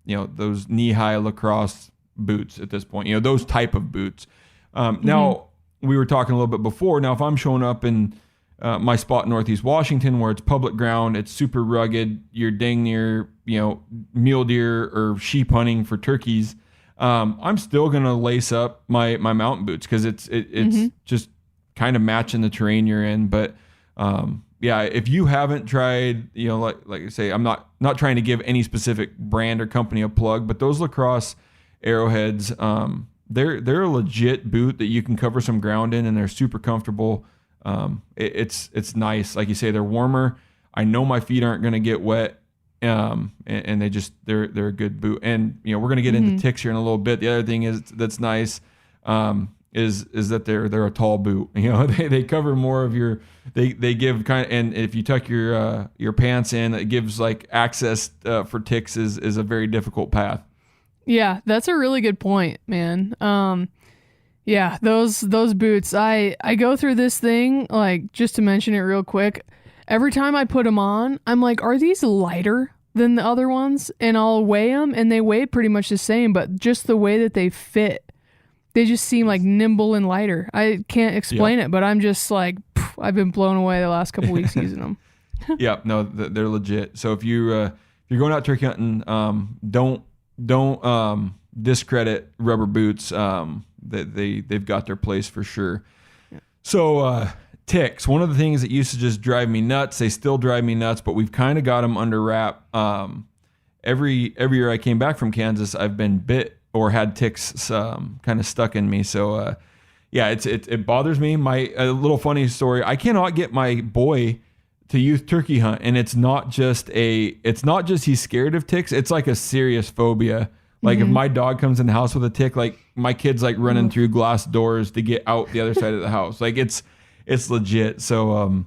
you know, those knee-high Lacrosse boots at this point. You know, those type of boots. Now we were talking a little bit before. Now, if I'm showing up in my spot in Northeast Washington where it's public ground, it's super rugged, you're dang near, you know, mule deer or sheep hunting for turkeys, I'm still gonna lace up my mountain boots because it's just kind of matching the terrain you're in. But yeah, if you haven't tried, you know, like I say, I'm not trying to give any specific brand or company a plug, but those Lacrosse Arrowheads, they're a legit boot that you can cover some ground in, and they're super comfortable. It's nice. Like you say, they're warmer. I know my feet aren't going to get wet. And they're a good boot. And, you know, we're going to get into ticks here in a little bit. The other thing that's nice, is that they're a tall boot. You know, they cover more of your, they give kind of, and if you tuck your pants in, it gives like access, for ticks is a very difficult path. Yeah, that's a really good point, man. Yeah, those boots, I go through this thing, like, just to mention it real quick, every time I put them on, I'm like, are these lighter than the other ones? And I'll weigh them, and they weigh pretty much the same, but just the way that they fit, they just seem like nimble and lighter. I can't explain it, but I'm just like, I've been blown away the last couple weeks using them. Yeah, no, they're legit. So if you're going out turkey hunting, don't discredit rubber boots. That they've got their place for sure. Yeah. So ticks, one of the things that used to just drive me nuts, they still drive me nuts, but we've kind of got them under wrap. Every year I came back from Kansas, I've been bit or had ticks kind of stuck in me. So yeah, it bothers me. A little funny story, I cannot get my boy to youth turkey hunt, and it's not just he's scared of ticks, it's like a serious phobia. Like if my dog comes in the house with a tick, like my kid's like running through glass doors to get out the other side of the house. Like it's legit. So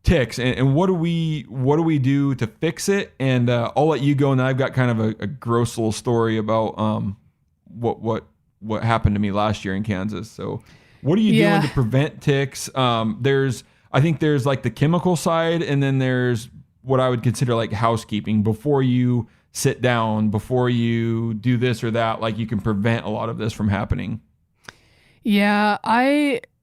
ticks, and what do we do to fix it? And I'll let you go. And I've got kind of a gross little story about what happened to me last year in Kansas. So what are you doing to prevent ticks? I think there's like the chemical side, and then there's what I would consider like housekeeping before you sit down, before you do this or that. Like you can prevent a lot of this from happening. Yeah,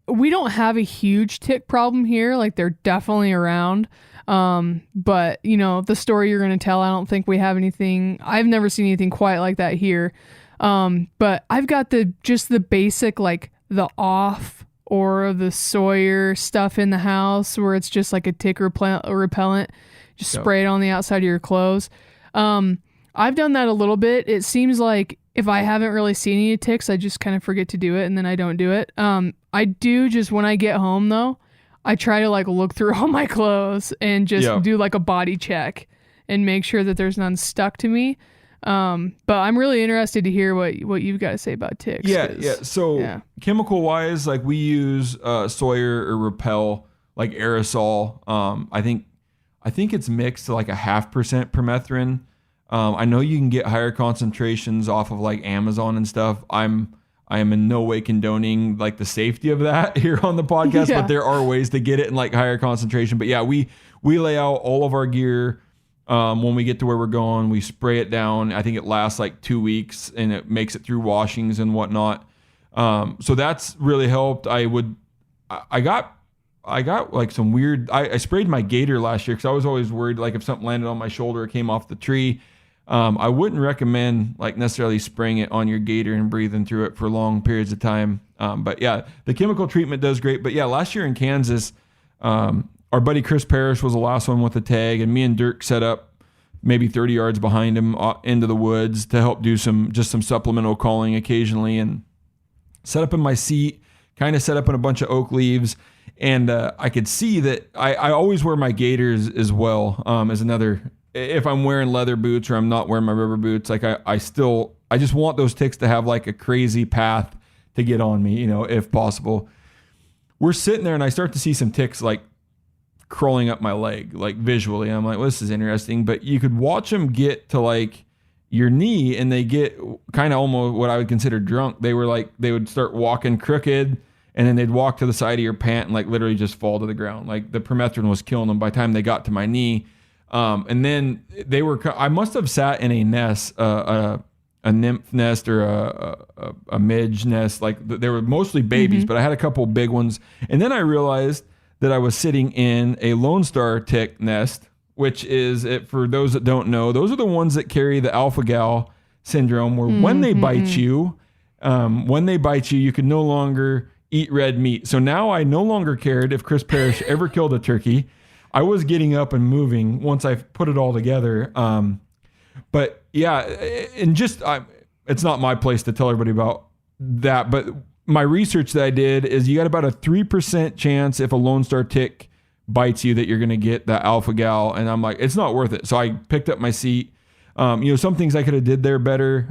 we don't have a huge tick problem here. Like they're definitely around. But you know, the story you're going to tell, I don't think we have anything. I've never seen anything quite like that here. But I've got just the basic, like the off or the Sawyer stuff in the house where it's just like a tick repellent. Just spray it on the outside of your clothes. I've done that a little bit. It seems like if I haven't really seen any ticks, I just kind of forget to do it, and then I don't do it. I do just when I get home though, I try to like look through all my clothes and just do like a body check and make sure that there's none stuck to me. But I'm really interested to hear what you've got to say about ticks. Yeah. So chemical wise, like we use Sawyer or Repel, like aerosol. I think it's mixed to like a 0.5% permethrin. I know you can get higher concentrations off of like Amazon and stuff. I am in no way condoning like the safety of that here on the podcast, but there are ways to get it in like higher concentration. But yeah, we lay out all of our gear. When we get to where we're going, we spray it down. I think it lasts like 2 weeks and it makes it through washings and whatnot. So that's really helped. I got like some weird, I sprayed my gator last year because I was always worried like if something landed on my shoulder or came off the tree. I wouldn't recommend like necessarily spraying it on your gator and breathing through it for long periods of time. But yeah, the chemical treatment does great. But yeah, last year in Kansas, our buddy Chris Parrish was the last one with the tag, and me and Dirk set up maybe 30 yards behind him into the woods to help do some supplemental calling occasionally, and set up in my seat, kind of set up in a bunch of oak leaves. And I could see that I always wear my gaiters as well, as another, if I'm wearing leather boots or I'm not wearing my rubber boots, like I just want those ticks to have like a crazy path to get on me, if possible. We're sitting there and I start to see some ticks like crawling up my leg, like visually. I'm like, well, this is interesting. But you could watch them get to like your knee and they get kind of almost what I would consider drunk. They would start walking crooked and then they'd walk to the side of your pant and like literally just fall to the ground. Like the permethrin was killing them by the time they got to my knee. And then I must have sat in a nest, a nymph nest or a midge nest. Like they were mostly babies, but I had a couple big ones. And then I realized that I was sitting in a Lone Star tick nest, which is, for those that don't know, those are the ones that carry the alpha-gal syndrome, where when they bite you, you can no longer eat red meat. So now I no longer cared if Chris Parrish ever killed a turkey. I was getting up and moving once I put it all together. But yeah, and it's not my place to tell everybody about that, but my research that I did is you got about a 3% chance if a Lone Star tick bites you that you're going to get that alpha-gal. And I'm like, it's not worth it. So I picked up my seat. Some things I could have did there better,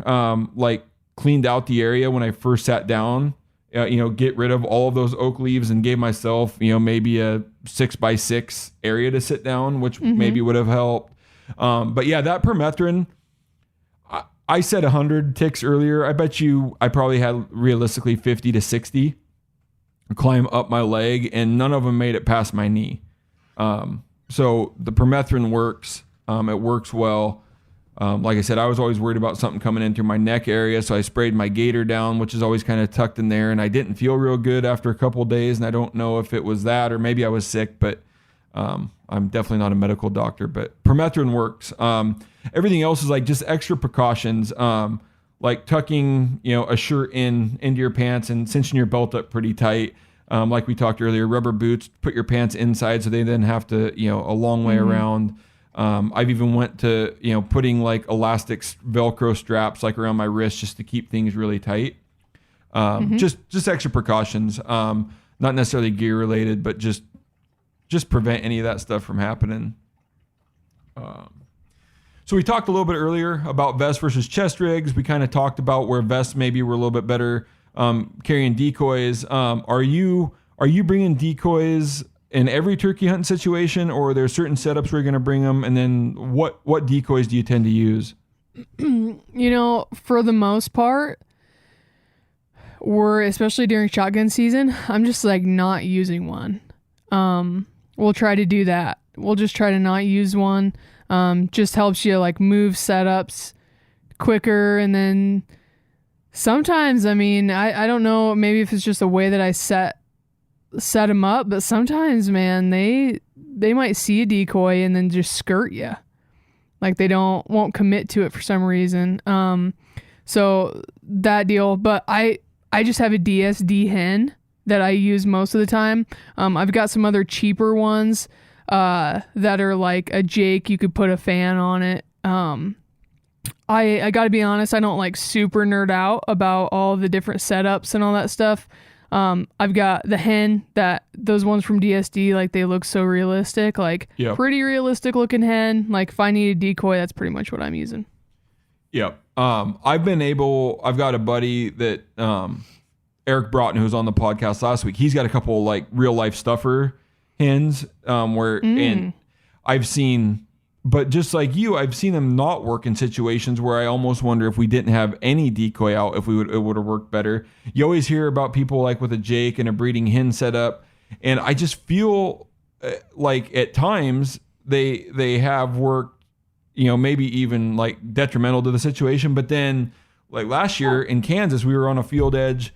like cleaned out the area when I first sat down, get rid of all of those oak leaves and gave myself, maybe a 6x6 area to sit down, which maybe would have helped. But yeah, that permethrin, I said 100 ticks earlier. I bet you I probably had realistically 50 to 60 climb up my leg, and none of them made it past my knee. So the permethrin works. It works well. Like I said, I was always worried about something coming in through my neck area, so I sprayed my gator down, which is always kind of tucked in there, and I didn't feel real good after a couple of days, and I don't know if it was that or maybe I was sick, but I'm definitely not a medical doctor, but permethrin works. Everything else is like just extra precautions, like tucking, a shirt into your pants and cinching your belt up pretty tight. Like we talked earlier, rubber boots, put your pants inside so they then have to, a long way around. I've even went to, putting like elastic Velcro straps like around my wrist just to keep things really tight. Just extra precautions, not necessarily gear related, but just prevent any of that stuff from happening. So we talked a little bit earlier about vest versus chest rigs. We kind of talked about where vests maybe were a little bit better carrying decoys. Are you bringing decoys in every turkey hunting situation, or are there certain setups where you're going to bring them? And then what decoys do you tend to use? For the most part, especially during shotgun season, I'm just like not using one. We'll try to do that. We'll just try to not use one. Just helps you like move setups quicker. And then sometimes, I don't know, maybe if it's just the way that I set them up, but sometimes, man, they might see a decoy and then just skirt you. Like they won't commit to it for some reason. So that deal, but I just have a DSD hen that I use most of the time. I've got some other cheaper ones that are like a Jake. You could put a fan on it. I gotta be honest, I don't like super nerd out about all the different setups and all that stuff. I've got the hen, those ones from DSD, like they look so realistic, like pretty realistic looking hen. Like if I need a decoy, that's pretty much what I'm using. Yep. I've got a buddy that, Eric Broughton, who was on the podcast last week, he's got a couple like real life stuffer hens, and I've seen But just like you, I've seen them not work in situations where I almost wonder if we didn't have any decoy out, if it would have worked better. You always hear about people like with a Jake and a breeding hen setup, and I just feel like at times they have worked, maybe even like detrimental to the situation. But then, like last year in Kansas, we were on a field edge.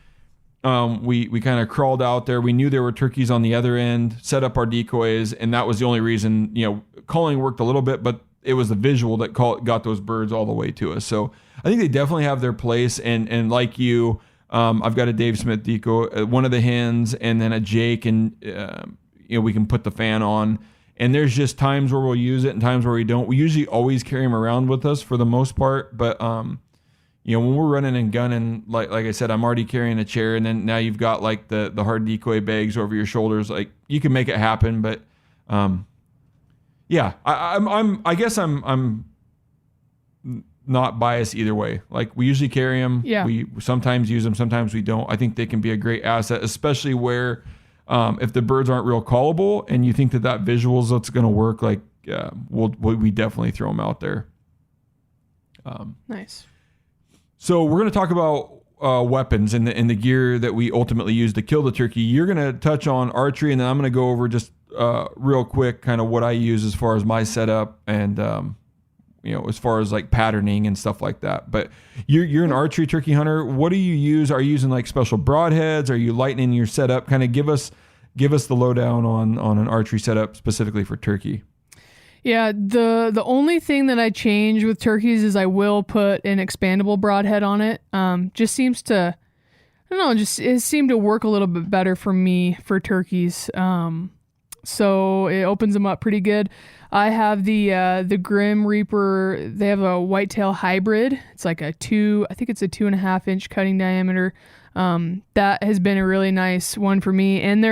We kind of crawled out there. We knew there were turkeys on the other end, set up our decoys, and that was the only reason, calling worked a little bit, but it was the visual that got those birds all the way to us. So I think they definitely have their place. And like you, I've got a Dave Smith decoy, one of the hens, and then a Jake, and we can put the fan on. And there's just times where we'll use it and times where we don't. We usually always carry them around with us for the most part, but when we're running and gunning, like I said, I'm already carrying a chair, and then now you've got like the hard decoy bags over your shoulders. Like you can make it happen, but yeah, I guess I'm not biased either way. Like we usually carry them. Yeah. We sometimes use them, sometimes we don't. I think they can be a great asset, especially where if the birds aren't real callable and you think that visual is what's going to work. Like we definitely throw them out there. Nice. So we're going to talk about weapons and the gear that we ultimately use to kill the turkey. You're going to touch on archery, and then I'm going to go over just real quick kind of what I use as far as my setup and as far as like patterning and stuff like that. But you're an archery turkey hunter. What do you use? Are you using like special broadheads? Are you lightening your setup? Kind of give us the lowdown on an archery setup specifically for turkey. Yeah, the only thing that I change with turkeys is I will put an expandable broadhead on it. Just seems to, I don't know, it seemed to work a little bit better for me for turkeys. So it opens them up pretty good. I have the Grim Reaper. They have a whitetail hybrid. It's like I think it's a 2.5 inch cutting diameter. That has been a really nice one for me. And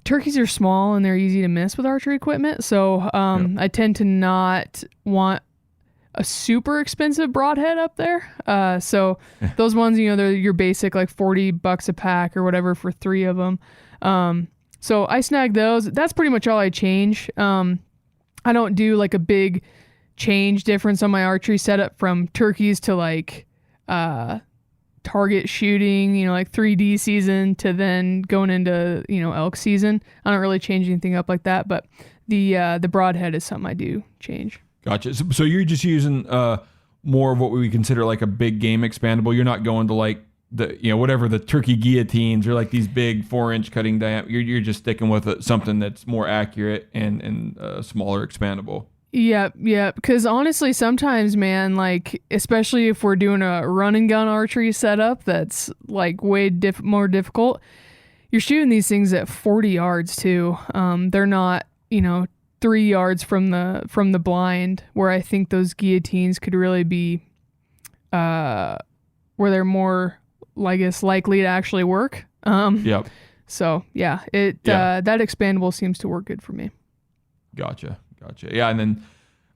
turkeys are small and they're easy to miss with archery equipment. So I tend to not want a super expensive broadhead up there. So those ones, they're your basic like $40 a pack or whatever for 3 of them. So I snag those. That's pretty much all I change. I don't do like a big change difference on my archery setup from turkeys to like target shooting, like 3D season to then going into, elk season. I don't really change anything up like that, but the broadhead is something I do change. Gotcha. So you're just using more of what we would consider like a big game expandable. You're not going to like whatever the turkey guillotines or like these big 4-inch cutting diameter. You're just sticking with something that's more accurate and smaller expandable. Yeah. Because honestly, sometimes, man, like especially if we're doing a run and gun archery setup, that's like way more difficult. You're shooting these things at 40 yards too. They're not, 3 yards from the blind, where I think those guillotines could really be, where they're more, I guess, likely to actually work. Yep. So yeah, that expandable seems to work good for me. Gotcha. Yeah, and then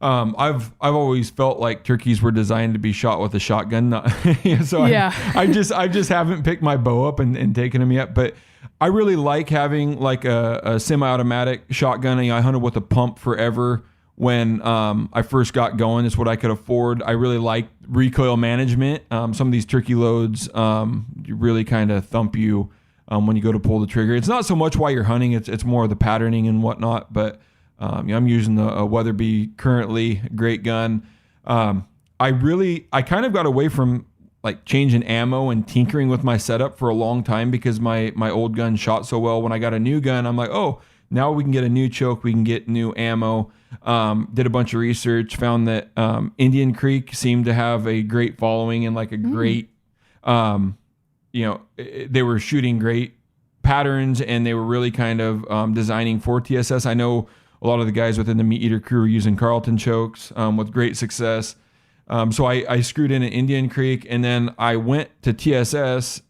I've always felt like turkeys were designed to be shot with a shotgun. I just haven't picked my bow up and taken them yet. But I really like having like a semi-automatic shotgun. I hunted with a pump forever when I first got going. It's what I could afford. I really like recoil management. Some of these turkey loads really kind of thump you when you go to pull the trigger. It's not so much while you're hunting. It's more of the patterning and whatnot. But I'm using a Weatherby currently, great gun. I kind of got away from like changing ammo and tinkering with my setup for a long time because my old gun shot so well. When I got a new gun, I'm like, oh, now we can get a new choke, we can get new ammo. Did a bunch of research, found that Indian Creek seemed to have a great following and like a great, they were shooting great patterns and they were really kind of designing for TSS. I know a lot of the guys within the MeatEater crew are using Carlton chokes with great success. So I screwed in an Indian Creek, and then I went to TSS,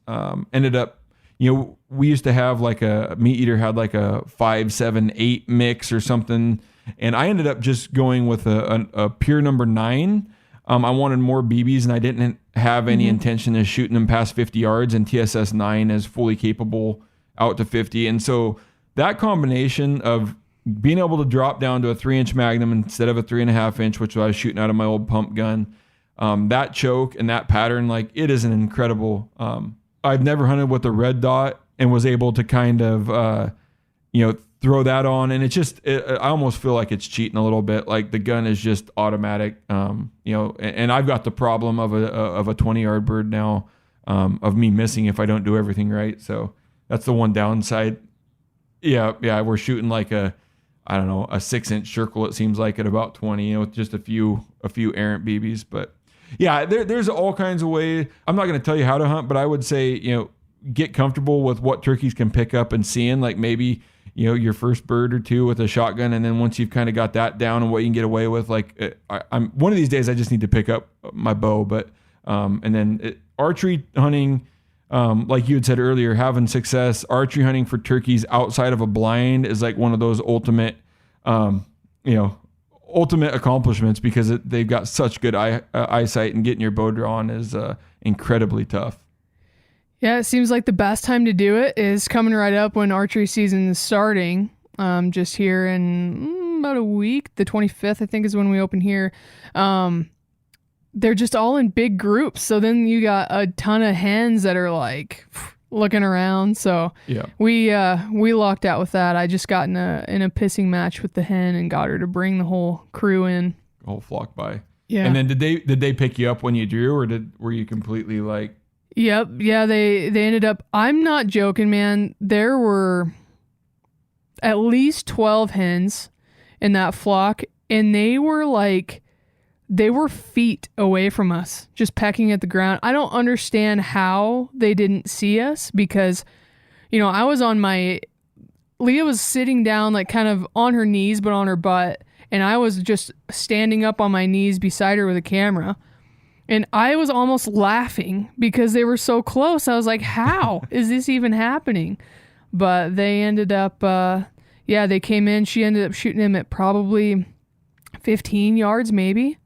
ended up, we used to have like MeatEater had like a 5, 7, 8 mix or something. And I ended up just going with a pure number 9. I wanted more BBs and I didn't have any intention of shooting them past 50 yards, and TSS 9 is fully capable out to 50. And so that combination of being able to drop down to a 3-inch Magnum instead of a 3.5-inch, which I was shooting out of my old pump gun, that choke and that pattern, like it is an incredible. I've never hunted with a red dot and was able to kind of, throw that on, and I almost feel like it's cheating a little bit. Like the gun is just automatic, and I've got the problem of a 20-yard bird now, of me missing if I don't do everything right. So that's the one downside. Yeah, we're shooting like a 6-inch circle. It seems like at about 20, with just a few errant BBs. But yeah, there's all kinds of ways. I'm not going to tell you how to hunt, but I would say get comfortable with what turkeys can pick up and seeing. Like maybe your first bird or two with a shotgun, and then once you've kind of got that down and what you can get away with, like I'm one of these days I just need to pick up my bow, but and then archery hunting. Like you had said earlier, having success archery hunting for turkeys outside of a blind is like one of those ultimate accomplishments, because they've got such good eyesight, and getting your bow drawn is incredibly tough. Yeah, it seems like the best time to do it is coming right up when archery season is starting. Just here in about a week, the 25th, I think, is when we open here. They're just all in big groups. So then you got a ton of hens that are like looking around. So yeah, we locked out with that. I just got in a pissing match with the hen and got her to bring the whole crew in. The whole flock by. Yeah. And then did they pick you up when you drew, or were you completely like? Yep. Yeah. They ended up. I'm not joking, man. There were at least 12 hens in that flock, and they were feet away from us, just pecking at the ground. I don't understand how they didn't see us, because, I was Leah was sitting down, like kind of on her knees, but on her butt. And I was just standing up on my knees beside her with a camera. And I was almost laughing because they were so close. I was like, how is this even happening? But they ended up, they came in. She ended up shooting him at probably 15 yards, maybe.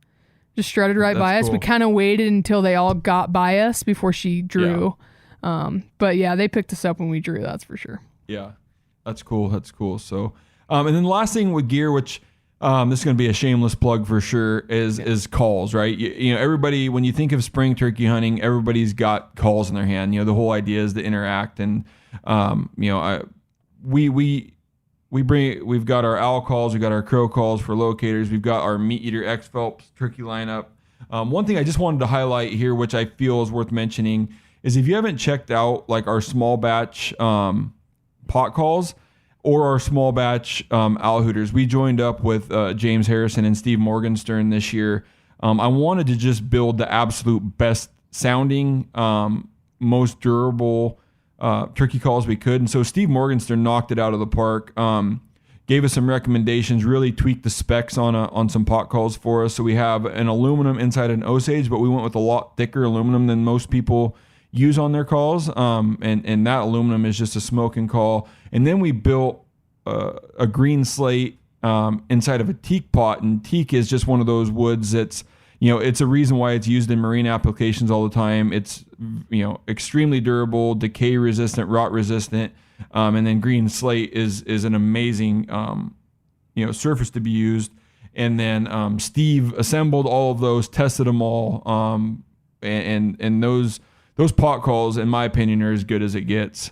Just strutted right by us. Cool. We kind of waited until they all got by us before she drew. Yeah. But yeah, they picked us up when we drew, that's for sure. Yeah, that's cool. So, and then the last thing with gear, which this is going to be a shameless plug for sure, is calls, right? Everybody, when you think of spring turkey hunting, everybody's got calls in their hand. The whole idea is to interact, and we've got our owl calls, we've got our crow calls for locators, we've got our MeatEater X Phelps turkey lineup. One thing I just wanted to highlight here, which I feel is worth mentioning, is if you haven't checked out like our small batch pot calls or our small batch owl hooters, we joined up with James Harrison and Steve Morgenstern this year. I wanted to just build the absolute best sounding, most durable turkey calls we could. And so Steve Morgenstern knocked it out of the park, gave us some recommendations, really tweaked the specs on some pot calls for us. So we have an aluminum inside an Osage, but we went with a lot thicker aluminum than most people use on their calls. And that aluminum is just a smoking call. And then we built a green slate inside of a teak pot. And teak is just one of those woods that's, it's a reason why it's used in marine applications all the time. It's, extremely durable, decay resistant, rot resistant. And then green slate is an amazing, surface to be used. And then Steve assembled all of those, tested them all. And those pot calls, in my opinion, are as good as it gets.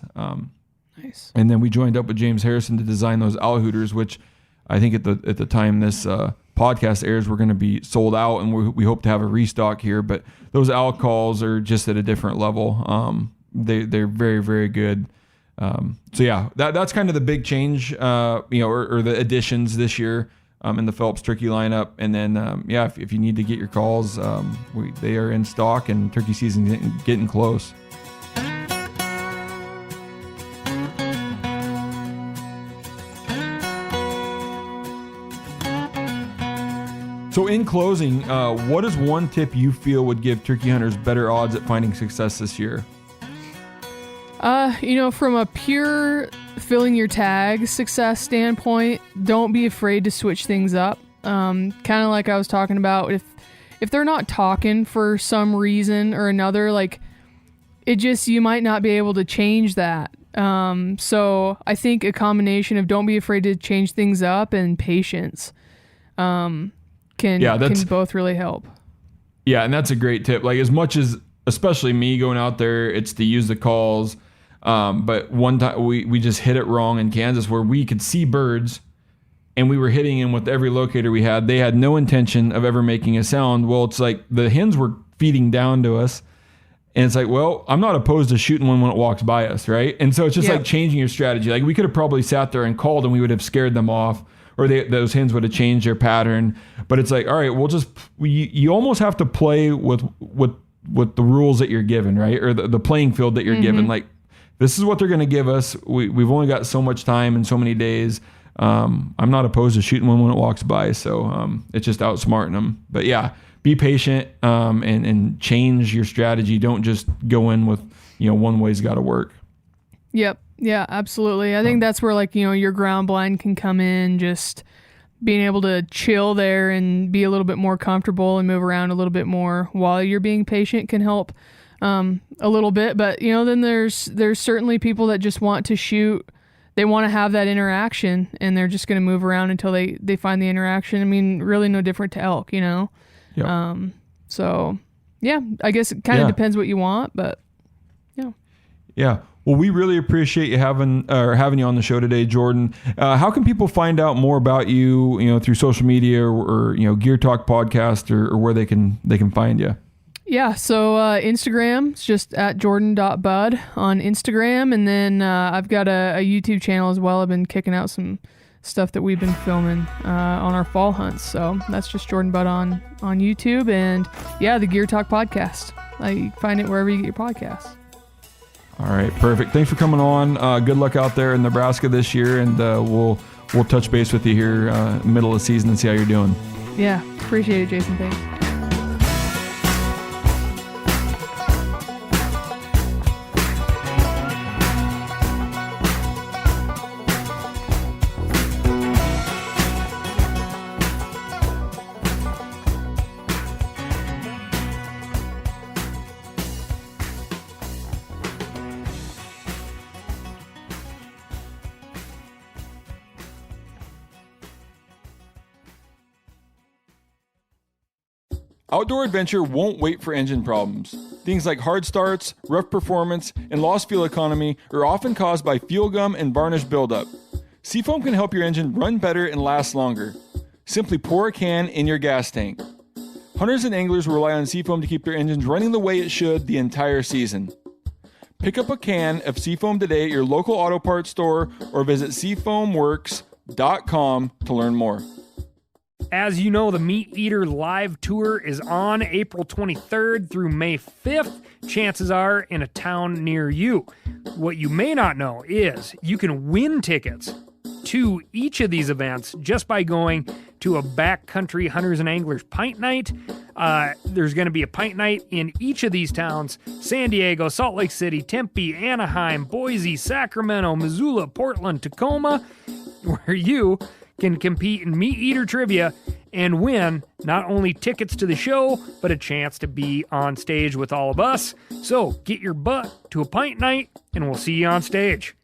Nice. And then we joined up with James Harrison to design those owl hooters, which I think at the time this podcast airs, we're going to be sold out, and we hope to have a restock here. But those owl calls are just at a different level. They're very, very good. So yeah, that's kind of the big change, or the additions this year in the Phelps turkey lineup. And then if you need to get your calls, they are in stock, and turkey season getting close. So in closing, what is one tip you feel would give turkey hunters better odds at finding success this year? From a pure filling your tag success standpoint, don't be afraid to switch things up. Kind of like I was talking about, if they're not talking for some reason or another, like you might not be able to change that So I think a combination of don't be afraid to change things up and patience can both really help. Yeah, and that's a great tip. Like, as much as, especially me going out there, it's to use the calls. But one time we just hit it wrong in Kansas where we could see birds and we were hitting them with every locator we had. They had no intention of ever making a sound. Well, it's like the hens were feeding down to us. And it's like, well, I'm not opposed to shooting one when it walks by us, right? And so it's just like changing your strategy. Like, we could have probably sat there and called and we would have scared them off, or those hens would have changed their pattern. But it's like, all right, you almost have to play with the rules that you're given, right? Or the playing field that you're given. Like, this is what they're going to give us. We've only got so much time and so many days. I'm not opposed to shooting one when it walks by. So it's just outsmarting them. But yeah, be patient and change your strategy. Don't just go in with, one way's got to work. Yep. Yeah, absolutely. I think that's where, like, your ground blind can come in, just being able to chill there and be a little bit more comfortable and move around a little bit more while you're being patient can help a little bit. But, then there's certainly people that just want to shoot. They want to have that interaction and they're just going to move around until they find the interaction. I mean, really no different to elk, Yep. So yeah, I guess it kind of depends what you want, but yeah. Yeah. Well, we really appreciate you having you on the show today, Jordan. How can people find out more about you, through social media or Gear Talk podcast or where they can find you? Yeah. So, Instagram, it's just at jordan.bud on Instagram. And then, I've got a YouTube channel as well. I've been kicking out some stuff that we've been filming, on our fall hunts. So that's just Jordan Bud on YouTube. And yeah, the Gear Talk podcast. You find it wherever you get your podcasts. All right, perfect. Thanks for coming on. Good luck out there in Nebraska this year, and we'll touch base with you here middle of the season and see how you're doing. Yeah, appreciate it, Jason. Thanks. Outdoor adventure won't wait for engine problems. Things like hard starts, rough performance, and lost fuel economy are often caused by fuel gum and varnish buildup. Seafoam can help your engine run better and last longer. Simply pour a can in your gas tank. Hunters and anglers rely on Seafoam to keep their engines running the way it should the entire season. Pick up a can of Seafoam today at your local auto parts store or visit seafoamworks.com to learn more. As you know, the MeatEater live tour is on April 23rd through May 5th. Chances are in a town near you. What you may not know is you can win tickets to each of these events just by going to a backcountry hunters and anglers pint night. There's going to be a pint night in each of these towns: San Diego, Salt Lake City, Tempe, Anaheim, Boise, Sacramento, Missoula, Portland, Tacoma, where you can compete in MeatEater trivia and win not only tickets to the show, but a chance to be on stage with all of us. So get your butt to a pint night and we'll see you on stage.